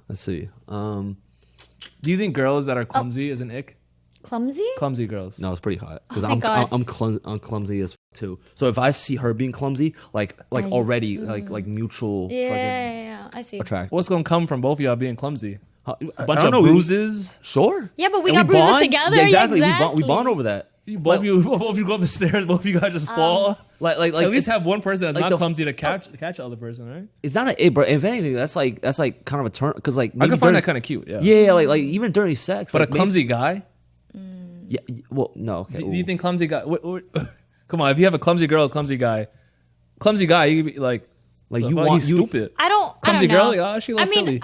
Let's see. Do you think girls that are clumsy is an ick? Clumsy? Clumsy girls. No, it's pretty hot because thank God. I'm clumsy as too. So if I see her being clumsy, like already like mutual Yeah, I see. attract. What's gonna come from both of y'all being clumsy? A A bunch of bruises. Sure. Yeah, but we And got bruises bond. together. Yeah, Yeah, exactly. We bond exactly. over that. Both of you go up the stairs. Both of you guys just fall. Like At least have one person that's like not the- clumsy to catch the other person, right? It's not a bro. If anything, that's like kind of a turn because like I maybe can find during- that kind of cute. Yeah. yeah, like even during sex. But like, a clumsy guy. Yeah. Well, no. Okay. Do you think clumsy guy? Come on, if you have a clumsy girl, a clumsy guy, you could be like you fuck, want he's you? stupid. I don't Clumsy know. girl, like, oh, she looks I mean, silly.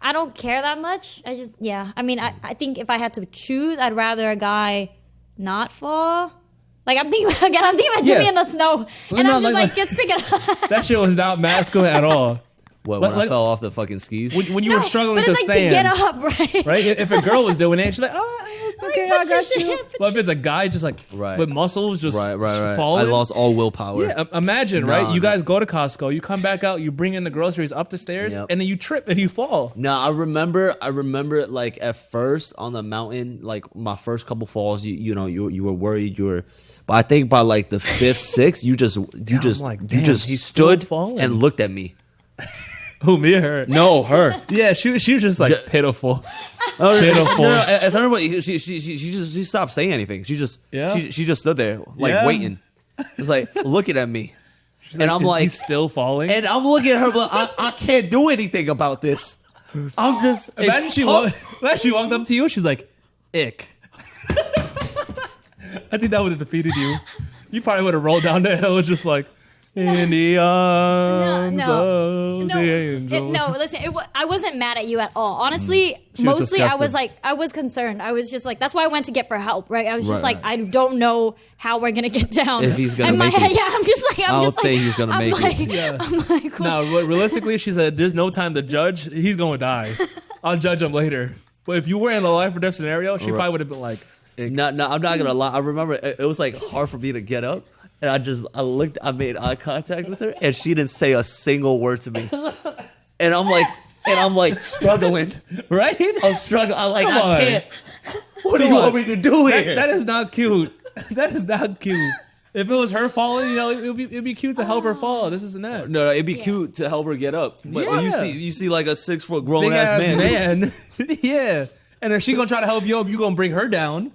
I don't care that much. I mean, I think if I had to choose, I'd rather a guy not fall. Like I'm thinking about Jimmy Yeah. in the snow, Well, and no, I'm just like- let's pick it up. That shit was not masculine at all. What? Like- When I like- fell off the fucking skis? When you were struggling but to it's like stand, to get up, right? right? If a girl was doing it, she's like, oh, it's okay, I put your got you. shit, put But if it's a guy just like Right. with muscles just right. falling, I lost all willpower. Yeah, imagine, No, right? You no. guys go to Costco, you come back out, you bring in the groceries up the stairs, Yep. and then you trip and you fall. No, I remember like at first on the mountain, like my first couple falls, you were worried, but I think by like the fifth, sixth, you just like, damn, he's still stood falling. and looked at me. Who, me or her? No, her. Yeah, she was just like pitiful. Oh, Pitiful. No, as I remember, she stopped saying anything. She just stood there like Yeah. waiting. It's like looking at me, and I'm like, he's still falling. and I'm looking at her, but I can't do anything about this. I'm just Imagine it's she tough. walked up to you. She's like, "Ick." I think that would have defeated you. You probably would have rolled down the hill, just like in the arms of the angel. No, listen, I wasn't mad at you at all. Honestly, She was mostly I was disgusted. like, I was concerned. I was just like, that's why I went to get for help, right? I was just Right, like, I don't know how we're gonna get down. If he's gonna In my make head, it. yeah, I'm just like, I don't think he's gonna I'm make like, it. Yeah. I'm like, No, realistically, she said, "There's no time to judge. He's going to die. I'll judge him later." But if you were in a life or death scenario, she probably would have been like, No, I'm not gonna lie. I remember it was like hard for me to get up, and I made eye contact with her, and she didn't say a single word to me, and I'm like struggling. "Right? I'm struggling. I'm like, Come on. I can't. What do Come you on. want me to do here? That is not cute. That is not cute." If it was her falling, it'd be cute to help her fall. This isn't that. no, it'd be cute to help her get up, but when Yeah. you see like a 6-foot grown Big ass ass man. man. Yeah. And if she gonna try to help you up, you gonna bring her down.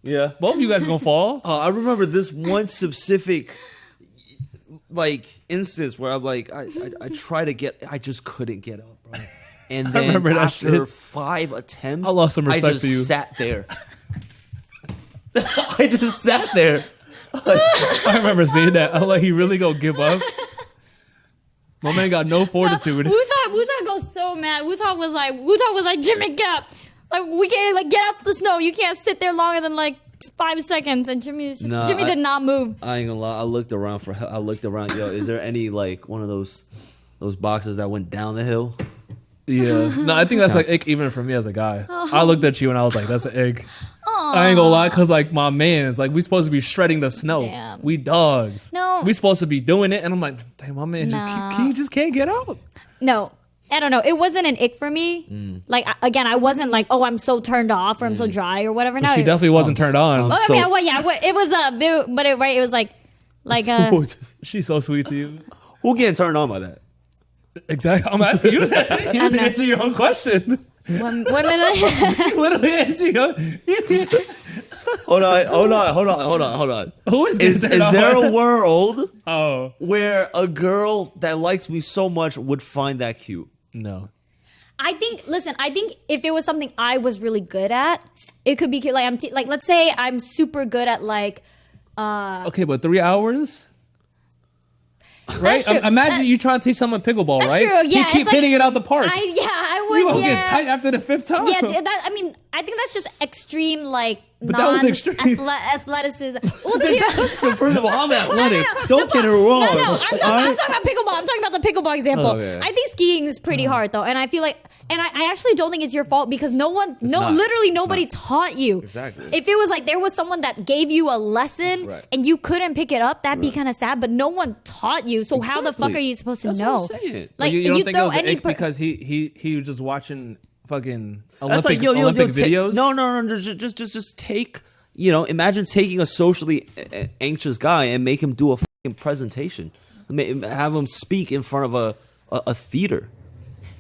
Yeah. Both of you guys are gonna fall. I remember this one specific like instance where I'm like, I try to get, I just couldn't get up, bro. And then remember that after shit. 5 attempts, I lost some respect I just for you. sat there. I just sat there. I remember seeing that. I'm like, he really gonna give up? My man got no fortitude. Wu-Tang goes so mad. Wu-Tang was like, Jimmy, get up. Like, we can't, like, get out the snow. You can't sit there longer than, like, 5 seconds. And Jimmy did not move. I ain't gonna lie. I looked around for help. I looked around. Yo, is there any like one of those boxes that went down the hill? Yeah. No, I think that's like ick even for me as a guy. I looked at you and I was like, that's an ick. I ain't gonna lie, cause like my man's like we supposed to be shredding the snow. Damn. We dogs. No. We supposed to be doing it, and I'm like, damn, my man Nah. just can't get out. No, I don't know. It wasn't an ick for me. Like, again, I wasn't like, oh, I'm so turned off or I'm so dry or whatever. No, She definitely wasn't turned on. Well, I so- mean, well, yeah, it was it was like She's so sweet to you. Who getting turned on by that? Exactly. I'm asking you that. You just know. answer your own question. women. Literally answer your own. Hold on. Who is getting Is turned on? there a world Oh where a girl that likes me so much would find that cute? no. I think if it was something I was really good at, it could be cute. Like like let's say I'm super good at like. Okay, but 3 hours. Right? true. Imagine you trying to teach someone pickleball, That's right? true, yeah, You keep it's like- hitting it out the park. I would. You gonna yeah. get tight after the 5th time. Yeah, I think that's just extreme, like But that was non extreme. athleticism. Well, dude, First of all, I'm athletic. No, Don't get it wrong. No, I'm talking about pickleball. I'm talking about the pickleball example. Oh, okay. I think skiing is pretty hard though, and I feel like, and I actually don't think it's your fault because not. literally nobody taught you. Exactly. If it was like there was someone that gave you a lesson Right. and you couldn't pick it up, that'd be kind of sad. But no one taught you, so how the fuck Exactly. are you supposed to That's know? what I'm saying. Like you don't think it throw was an any ick because he was just watching fucking That's Olympic, like Olympic take- videos? No. Just take. Imagine taking a socially anxious guy and make him do a fucking presentation. Have him speak in front of a theater.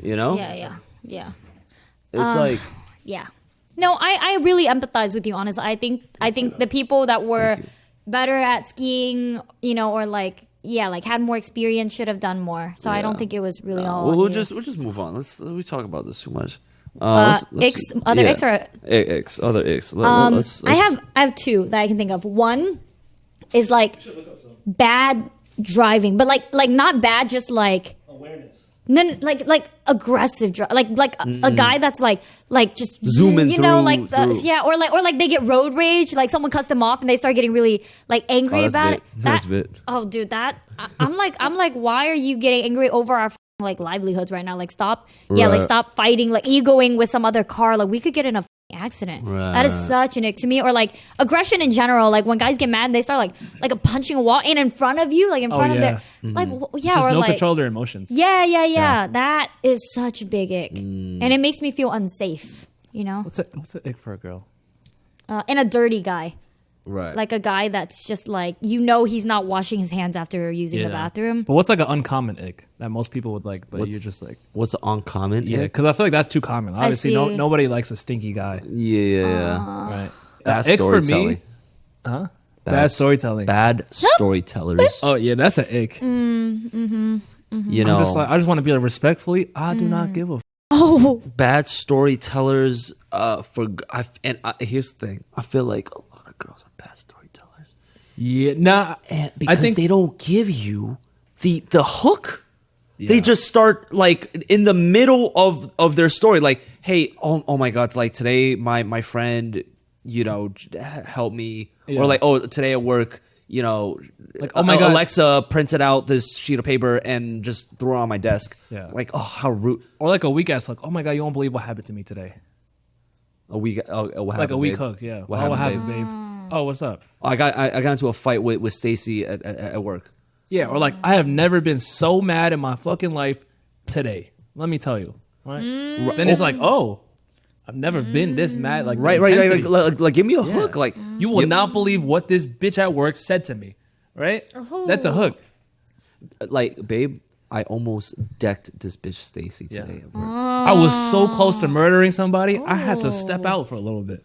Yeah. It's like Yeah. No, I really empathize with you, honestly. I think the people that were better at skiing, or like had more experience should have done more. So I don't think it was really all. We'll on you. just move on. We talk about this too much. Icks, other Icks or Icks, other Icks. I have two that I can think of. One is like bad driving, but like not bad, just like Awareness. Then like aggressive like a guy that's like just zooming through, or like they get road rage, like someone cuts them off and they start getting really like angry about it. That's it. Oh, dude, I'm like, why are you getting angry over our like livelihoods right now? Like stop, like stop fighting, like egoing with some other car. Like we could get in a accident. That is such an ick to me. Or like aggression in general, like when guys get mad they start like a punching a wall in front of you, like in front of their like just or no like control of their emotions. Yeah. That is such a big ick, and it makes me feel unsafe. What's an ick for a girl? And a dirty guy. Right. Like a guy that's just like, he's not washing his hands after using the bathroom. But what's like an uncommon ick that most people would like, but you're just like... What's uncommon? Yeah, because I feel like that's too common. Obviously, nobody likes a stinky guy. Yeah. Right. Bad ick for storytelling. me... Huh? Bad storytelling. Bad storytellers. Oh, yeah, that's an ick. You I'm know, I just want to be like, respectfully, I do not give a... Oh. bad storytellers. Here's the thing. I feel like a lot of girls are bad storytellers. Yeah, nah. Because I think they don't give you the hook. Yeah. They just start like in the middle of their story, like, hey, oh my god, like today my friend, helped me, or like, oh, today at work, like, oh my god, Alexa printed out this sheet of paper and just threw it on my desk. Yeah. Like, oh, how rude. or like a weak ass, like, oh my god, you won't believe what happened to me today. What Like happened, a weak babe? hook, yeah. What What happened, happened, babe? Oh, what's up? I got into a fight with Stacy at work. Yeah, or like, I have never been so mad in my fucking life today. Let me tell you. Right? Then it's like, oh, I've never been this mad. Like, Right. Like, give me a hook. Like, you will not believe what this bitch at work said to me. Right? Oh. That's a hook. like, babe, I almost decked this bitch Stacy today at work. I was so close to murdering somebody, I had to step out for a little bit.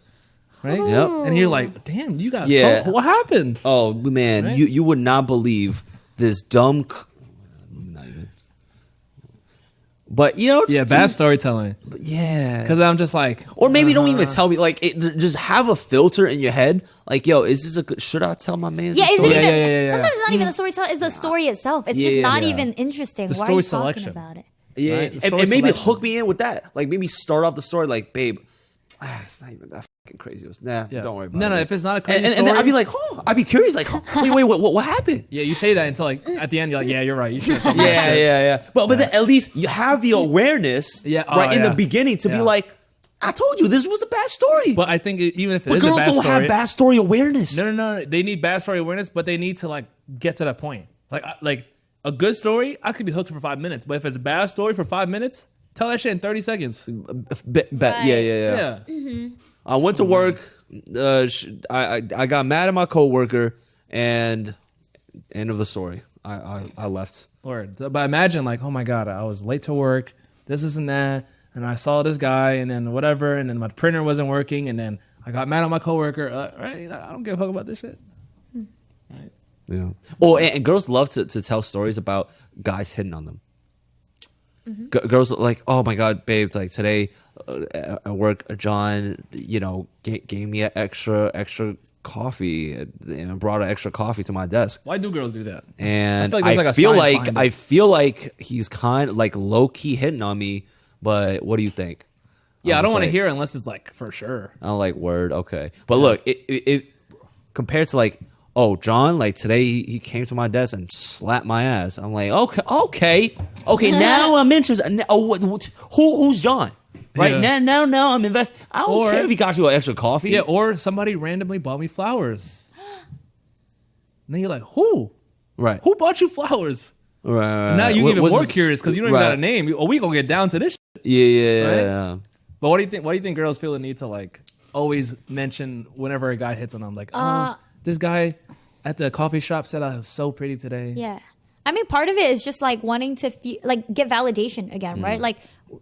Right? Yep. And you're like, damn, you got what happened? Oh man, Right? you would not believe this dumb. Not even. But Bad storytelling. Yeah. Because I'm just like, Or maybe don't even tell me. Like, just have a filter in your head. Like, yo, is this should I tell my man? Yeah, is it Yeah, even? yeah. Sometimes it's not even the storytelling; it's the story itself. It's just not even interesting. The Why are story you selection. talking about it? Yeah, Right? The and story maybe selection. hook me in with that. Like, maybe start off the story like, babe, it's not even that fucking crazy. Don't worry about it. No, if it's not a crazy and story. then I'd be like, oh, I'd be curious, like, wait, what happened? Yeah, you say that until like at the end you're like, yeah, you're right. You should tell me that shit. Yeah. But then at least you have the awareness, Yeah, right in the yeah. beginning to be Yeah. like, I told you this was a bad story. But I think even if it But is a girls bad don't story, have bad story awareness. no. They need bad story awareness, but they need to like get to that point. Like a good story, I could be hooked for 5 minutes. But if it's a bad story for 5 minutes, tell that shit in 30 seconds. Yeah. I went to work. I got mad at my coworker, and end of the story. I left. But imagine like, oh my god, I was late to work. This and that, and I saw this guy, and then whatever, and then my printer wasn't working, and then I got mad at my coworker. Right? I don't give a fuck about this shit. Right? Yeah. Oh, and girls love to tell stories about guys hitting on them. Girls are like, oh my god, babe, it's like today at work, John, gave me an extra coffee and brought an extra coffee to my desk. Why do girls do that? And I feel like there's like a feel science like behind I it. feel like he's kind of like low key hitting on me. But what do you think? Yeah, I I'm don't just want to like- hear it unless it's like for sure. I'm like, word, okay. But look, it compared to like, oh, John, like today he came to my desk and slapped my ass. I'm like, okay. Now I'm interested. Who's John? Right Yeah. now I'm invested. I don't care if he got you an extra coffee. Yeah, or somebody randomly bought me flowers. And then you're like, who? Right. Who bought you flowers? Right. Now you What- even what's more his- curious because you don't even got a Right. name. We gonna get down to this shit. Yeah. But what do you think? Why do you think girls feel the need to like always mention whenever a guy hits on them? Like, this guy at the coffee shop said I was so pretty today. Yeah. I mean, part of it is just like wanting to feel, like get validation again, right? Like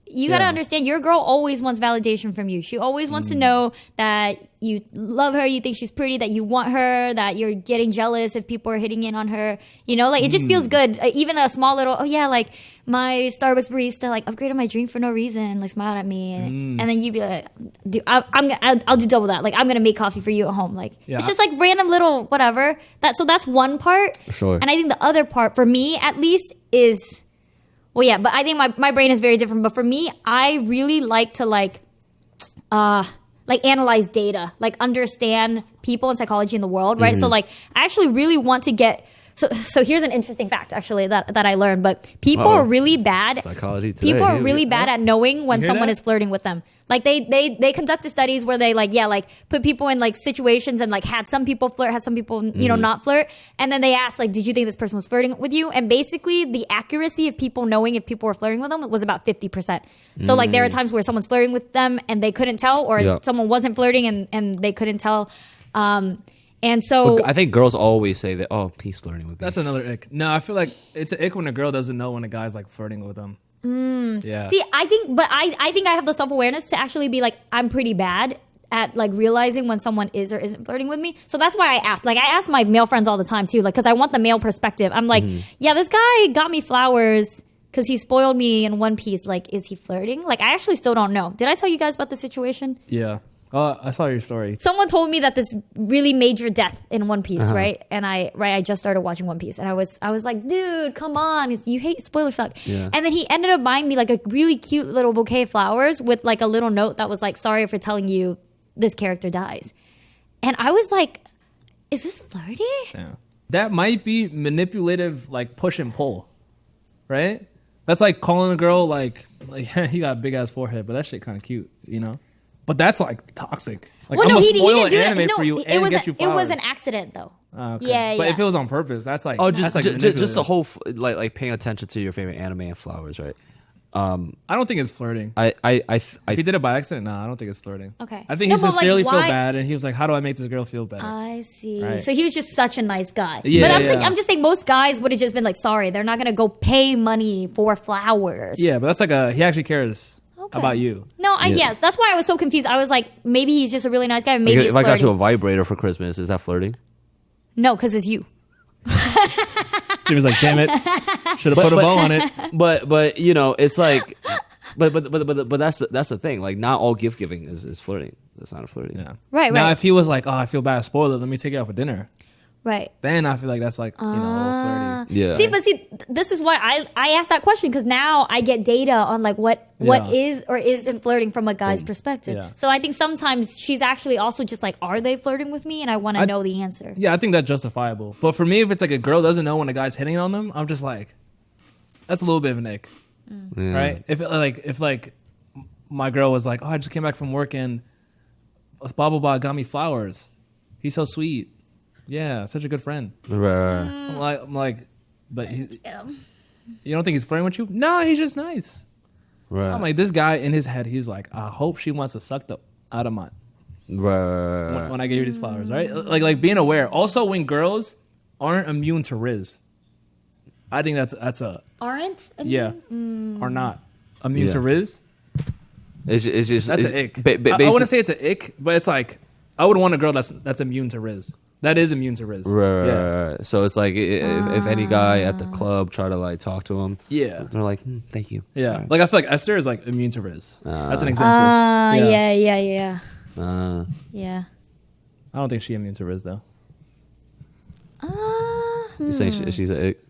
you got to Yeah. understand your girl always wants validation from you. She always wants to know that you love her, you think she's pretty, that you want her, that you're getting jealous if people are hitting in on her. You know, like it just feels good. Even a small little, oh yeah, like my Starbucks barista like upgraded my drink for no reason, like smiled at me, and then you'd be like, dude, I'll do double that. Like I'm gonna make coffee for you at home. Like Yeah. it's just like random little whatever. So that's one part. Sure. And I think the other part for me at least is. Well, yeah, but I think my brain is very different. But for me, I really like to like analyze data, like understand people and psychology in the world, right? So like I actually really want to get. So here's an interesting fact actually that I learned. But people are really bad. Psychology today. People are Here we really go. bad at knowing when hear someone that? is flirting with them. Like they conducted studies where they like put people in like situations and like had some people flirt, had some people not flirt, and then they asked like, did you think this person was flirting with you? And basically the accuracy of people knowing if people were flirting with them was about 50%. So like there are times where someone's flirting with them and they couldn't tell, or Yeah. someone wasn't flirting and they couldn't tell. And so I think girls always say that. Oh, he's flirting with me. That's another ick. No, I feel like it's an ick when a girl doesn't know when a guy's like flirting with them. Yeah. see, I think I have the self-awareness to actually be like, I'm pretty bad at like realizing when someone is or isn't flirting with me. So that's why I asked. Like I ask my male friends all the time too, like because I want the male perspective. I'm like, yeah, this guy got me flowers because he spoiled me in One Piece. Like, is he flirting? Like, I actually still don't know. Did I tell you guys about the situation? Yeah. Oh, I saw your story. Someone told me that this really major death in One Piece, right? And I just started watching One Piece, and I was like, dude, come on, you hate spoilers suck. Yeah. And then he ended up buying me like a really cute little bouquet of flowers with like a little note that was like, sorry for telling you this character dies. And I was like, is this flirty? Yeah. That might be manipulative, like push and pull, right? That's like calling a girl like you got a big ass forehead, but that shit kind of cute, you know. But that's like toxic. Like Well, I'm no, gonna he spoil didn't do anime it. for you It and was get you flowers. it was an accident though. Okay. Yeah, But yeah. if it was on purpose, that's like Oh, that's like just manipulative. the whole like paying attention to your favorite anime and flowers, right? I don't think it's flirting. I If he did it by accident, no, I don't think it's flirting. Okay. I think No, he but, like, sincerely felt why- bad, and he was like, "How do I make this girl feel better?" I see. Right. So he was just such a nice guy. Yeah, but yeah. I'm just saying most guys would have just been like, sorry, they're not gonna go pay money for flowers. Yeah, but that's like he actually cares Okay. about you. No, Yeah. yes, that's why I was so confused. I was like, maybe he's just a really nice guy. Maybe Like, it's if I got flirting. you a vibrator for Christmas, is that flirting? No, because it's you. She was like, "Damn it, should have put a bow on it." But you know, it's like, but that's the thing. Like, not all gift giving is flirting. That's not a flirting. Yeah. Right, Now, right. if he was like, "Oh, I feel bad, spoil it. Let me take you out for dinner," Right. then I feel like that's like a little flirty. Yeah. See, this is why I asked that question, because now I get data on like what Yeah. is or isn't flirting from a guy's perspective. Yeah. So I think sometimes she's actually also just like, are they flirting with me? And I want to know the answer. Yeah, I think that's justifiable. But for me, if it's like a girl doesn't know when a guy's hitting on them, I'm just like, that's a little bit of an ick, Yeah. right? If my girl was like, "Oh, I just came back from work and blah blah blah got me flowers. He's so sweet. Yeah, such a good friend." Right. I'm like, but you don't think he's flirting with you? No, he's just nice. Right. I'm like, this guy in his head, he's like, I hope she wants to suck the out of mine Right. when I gave you these flowers, right? Like being aware. Also, when girls aren't immune to Riz, I think that's a Aren't? yeah, are not immune Yeah. to Riz. It's just That's it's, an ick. ba- I wouldn't say it's an ick, but it's like I would want a girl that's immune to Riz. That is immune to Riz. Right, Yeah. right. So it's like if any guy at the club try to like talk to him, Yeah. they're like, thank you. Yeah. Like I feel like Esther is like immune to Riz. That's an example. Yeah. Uh, Yeah. I don't think she's immune to Riz though. you saying she's a ick?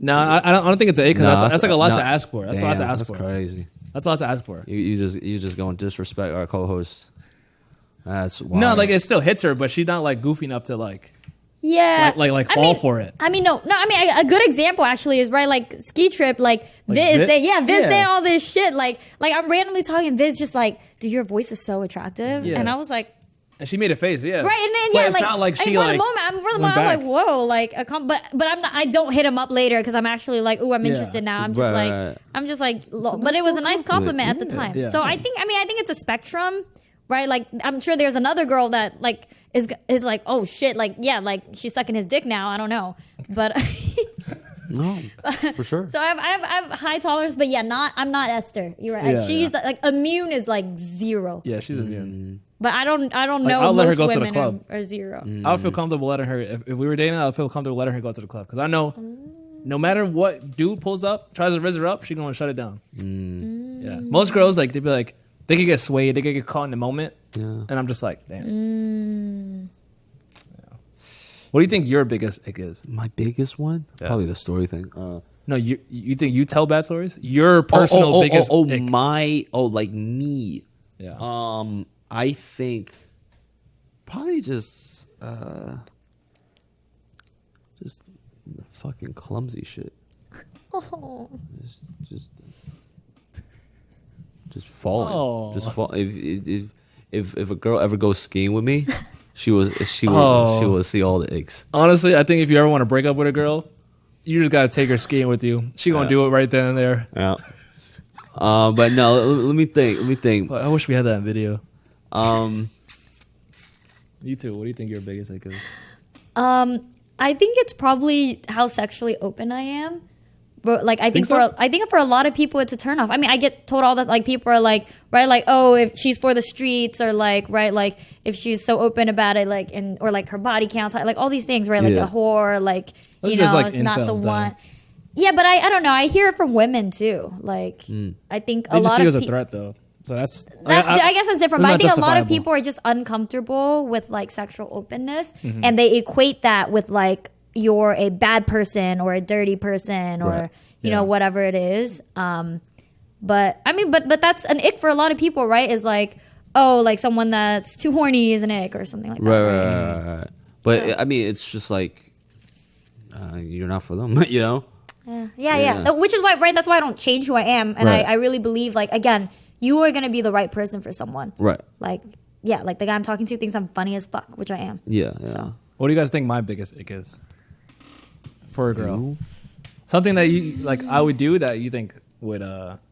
No, I don't think it's an ick because that's like a lot no, to ask for. That's a lot to damn, ask that's for. crazy. That's a lot to ask for. You just going to disrespect our co-host. That's why. No, like it still hits her, but she's not like goofy enough to like Yeah. like I fall mean- for it. I mean, no. I mean, a good example actually is right, like ski trip. Like Viz is Viz? saying, Viz Yeah. saying all this shit. Like I'm randomly talking, and Viz just like, dude, your voice is so attractive, Yeah. and I was like, And she made a face, yeah. right, and then But yeah, it's not like she for like the moment, went I'm back. like, whoa, like but I'm not. I don't hit him up later because I'm actually like, ooh, I'm Yeah. interested now. I'm just Right, like, right. I'm just like, but it was a nice compliment at the time. Yeah. So I think it's a spectrum. Right, like I'm sure there's another girl that like is like, oh shit, like yeah, like she's sucking his dick now. I don't know, but No, for sure. So I have high tolerance, but yeah, I'm not Esther. You're right. Yeah, She's like immune is like 0. Yeah, she's immune. But I don't Like, know I'll let her most go to the women club. are 0. I would feel comfortable letting her. If we were dating, I would feel comfortable letting her go to the club because I know, no matter what dude pulls up, tries to raise her up, she's gonna shut it down. Yeah, most girls like they'd be like they could get swayed, they could get caught in the moment, and I'm just like, damn. Yeah. What do you think your biggest ick is? My biggest one, probably the story thing. No, you think you tell bad stories? Your personal biggest ick. Like me. Yeah. I think probably just fucking clumsy shit. Oh. Just falling. Oh. Just fall. If a girl ever goes skiing with me, she will see all the icks. Honestly, I think if you ever want to break up with a girl, you just gotta take her skiing with you. She gonna do it right then and there. Yeah. But no, let me think. I wish we had that in video. You too. What do you think your biggest ick is? I think it's probably how sexually open I am. But like I think for a lot of people it's a turnoff. I mean, I get told all that like people are like, right, like, oh, if she's for the streets or like, right, like if she's so open about it, like or like her body counts, like all these things, right? Like a whore, like Those you are just, know, like, it's not the incels, though. one. Yeah, but I don't know. I hear it from women too. Like I think They a just lot see you of as a people. threat, though. So I guess that's different. But I not think a lot of justifiable. people are just uncomfortable with like sexual openness, and they equate that with like you're a bad person or a dirty person or Right. you know whatever it is. But I mean, but that's an ick for a lot of people, right? Is like, oh, like someone that's too horny is an ick or something like that. Right. But I mean, it's just like you're not for them, you know. Yeah. Which is why, right? That's why I don't change who I am, and Right. I really believe, like, again, you are gonna be the right person for someone, Right. Like, yeah, like the guy I'm talking to thinks I'm funny as fuck, which I am. Yeah. So. What do you guys think my biggest ick is for a girl? Something that you like I would do that you think would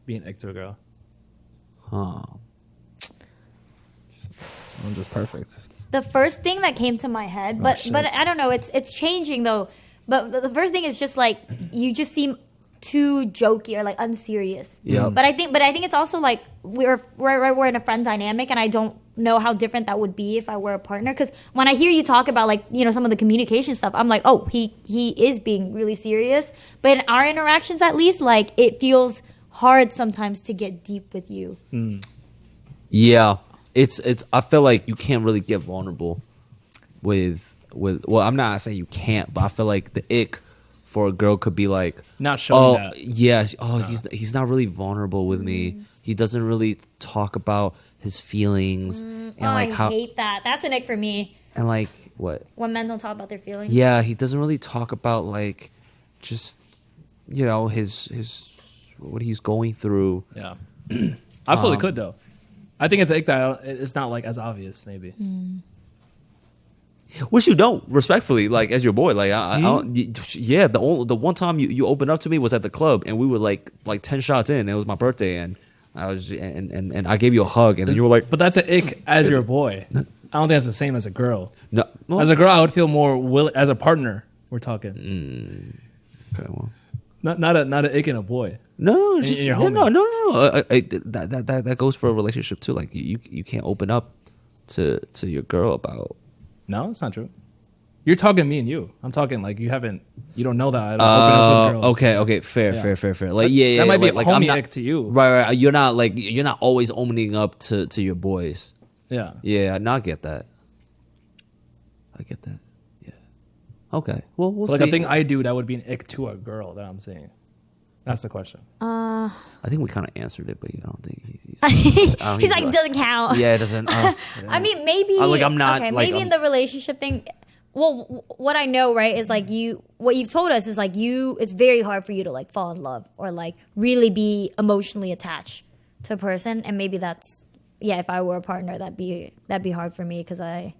be an ick to a girl. Huh. I'm just perfect. The first thing that came to my head, but I don't know, it's changing though. But the first thing is just like you just seem too jokey or like unserious. Yeah. But I think it's also like we're in a friend dynamic, and I don't know how different that would be if I were a partner. Because when I hear you talk about like some of the communication stuff, I'm like, oh, he is being really serious. But in our interactions, at least, like it feels hard sometimes to get deep with you. Yeah. It's. I feel like you can't really get vulnerable with. Well, I'm not saying you can't, but I feel like the ick for a girl could be like Not showing that. Yeah. He's not really vulnerable with me. He doesn't really talk about his feelings and like I how hate that. That's an ick for me. and like what. When men don't talk about their feelings. Yeah, he doesn't really talk about like just his what he's going through. Yeah. I fully could though. I think it's an ick that it's not like as obvious maybe. Which you don't, respectfully, like as your boy. Like I don't, yeah, the one time you opened up to me was at the club, and we were like 10 shots in. And it was my birthday, and I was and I gave you a hug, and you were like, But that's an ick as your boy. I don't think that's the same as a girl. no, well, As a girl, I would feel more willing. As a partner, we're talking. okay, well, Not an ick in a boy. no, it's And just, your yeah, homie. no. That goes for a relationship too. Like you can't open up to your girl about. No, it's not true. You're talking me and you. I'm talking like you don't know that I don't open up with girls. Okay, fair. Like That might be like, a I'm homie not- ick to you. Right. You're not always opening up to your boys. Yeah. Yeah, no, I get that. Yeah. Okay. Well, we'll But like see. a thing I do that would be an ick to a girl that I'm saying. That's the question. I think we kind of answered it, but I don't think he's He's like, doesn't count. yeah, it doesn't. I mean, maybe. Like, I'm not, Okay, like, maybe in the relationship thing. Well, what I know, right, is like what you've told us is like it's very hard for you to like fall in love or like really be emotionally attached to a person, and maybe that's if I were a partner, that'd be hard for me because I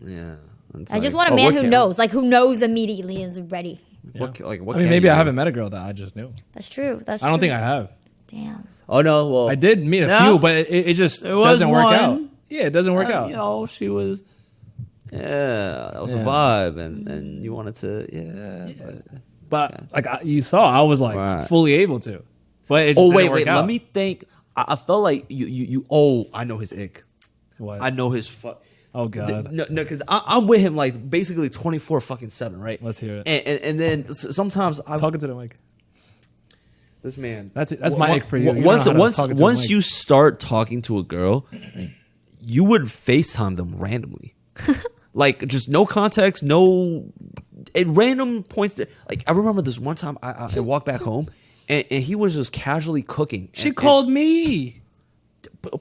just want a man who knows immediately and is ready. What I can mean, maybe you I do? haven't met a girl that I just knew. That's true. That's I don't true. think I have. Damn. Oh no, well I did meet a No. few, but it just was doesn't work one. out. Yeah, it doesn't work out. She was. Yeah, that was a Yeah. vibe, and you wanted to. Yeah, but But like you saw, I was like Right. fully able to. But it just didn't work out. Let me think. I felt like you. Oh, I know his ick. What? I know his fuck. Oh god. No, because I'm with him like basically 24/7, right? Let's hear it. And then sometimes I Talking to the mic. this man. That's my ick for you. You Once don't know how to talk into a mic. you start talking to a girl, you would FaceTime them randomly, like just no context, no at random points. Like I remember this one time I walked back home and he was just casually cooking. She called me.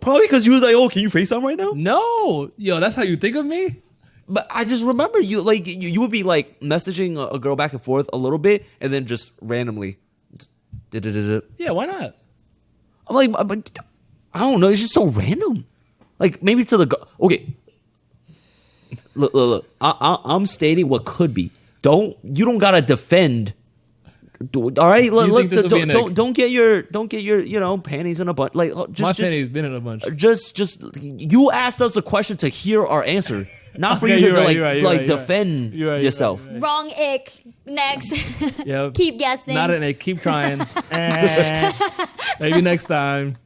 Probably because you was like, "Oh, can you FaceTime right now?" No, yo, that's how you think of me. But I just remember you like you would be like messaging a girl back and forth a little bit, and then just randomly. Yeah, why not? I'm like, but I don't know. It's just so random. Like maybe to the okay. Look. I'm stating what could be. You don't gotta defend. All right, think this would be an ick? don't get your panties in a bunch. Like My panties been in a bunch. Just you asked us a question to hear our answer, not for Okay, you to you're right, defend you're right. yourself. Wrong ick. Next. Yep. Keep guessing. Not an ick. Keep trying. Maybe next time.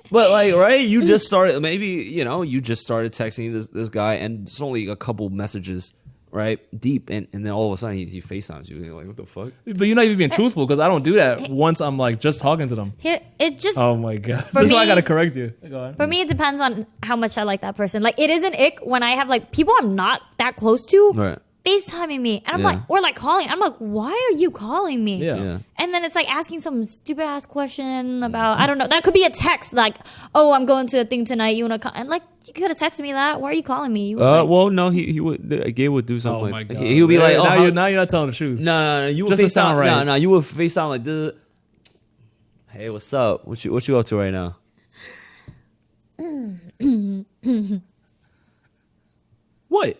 But like, right? You just started. Maybe you just started texting this guy, and it's only a couple messages, right, deep, and then all of a sudden he FaceTimes you, and you're like, what the fuck? But you're not even being truthful because I don't do that once I'm like just talking to them. It just Oh my god. For That's why I me- gotta correct you. Go on. For me, it depends on how much I like that person. Like, it is an ick when I have like people I'm not that close to Right. FaceTiming me, and I'm Yeah. like, or like calling. I'm like, why are you calling me? Yeah. And then it's like asking some stupid ass question about, I don't know. That could be a text like, oh, I'm going to a thing tonight. You want to call? And like, you could have texted me that. Why are you calling me? You would, like, Well, no, he would. Gabe would do something. Oh my like, god. He would be like, oh, now you're not telling the truth. no, you would Just to FaceTime sound right. No, you would FaceTime like this. Hey, what's up? What you up to right now? What?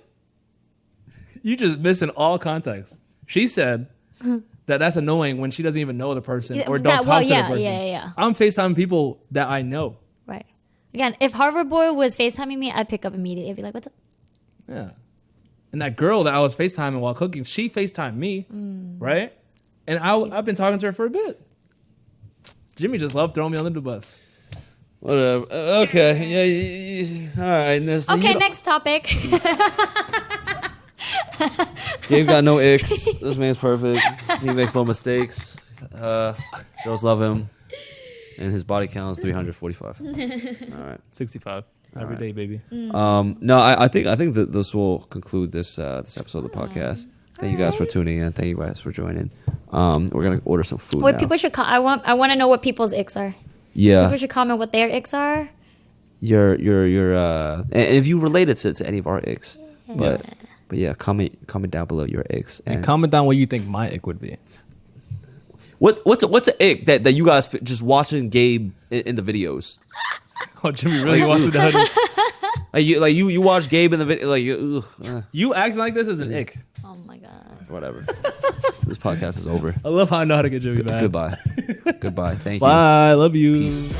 You just missing all context. She said that's annoying when she doesn't even know the person Yeah, or don't that- talk well, to yeah, the person. yeah. I'm FaceTiming people that I know. right. Again, if Harvard boy was FaceTiming me, I'd pick up immediately. I'd be like, what's up? Yeah. And that girl that I was FaceTiming while cooking, she FaceTimed me, right? And I've been talking to her for a bit. Jimmy just loved throwing me under the bus. Whatever. Okay. Yeah. All right. Okay, next topic. Gabe got no icks. This man's perfect. He makes no mistakes. Girls love him, and his body count is 345. All right. 65 every day, baby. No, I think that this will conclude this episode of the podcast. Thank you guys for tuning in. Thank you guys for joining. We're gonna order some food What now. people should I want to know what people's icks are. Yeah, People should comment what their icks are. your and if you relate it to any of our icks, but yeah, comment down below your icks And comment down what you think my ick would be. what's an ick that you guys just watching Gabe in the videos. Oh, Jimmy really wants to know. You watch Gabe in the video You acting like this is an ick. Oh my god. whatever. This podcast is over. I love how I know how to get Jimmy back. Goodbye. Goodbye. Thank you. Bye. I love you. Peace.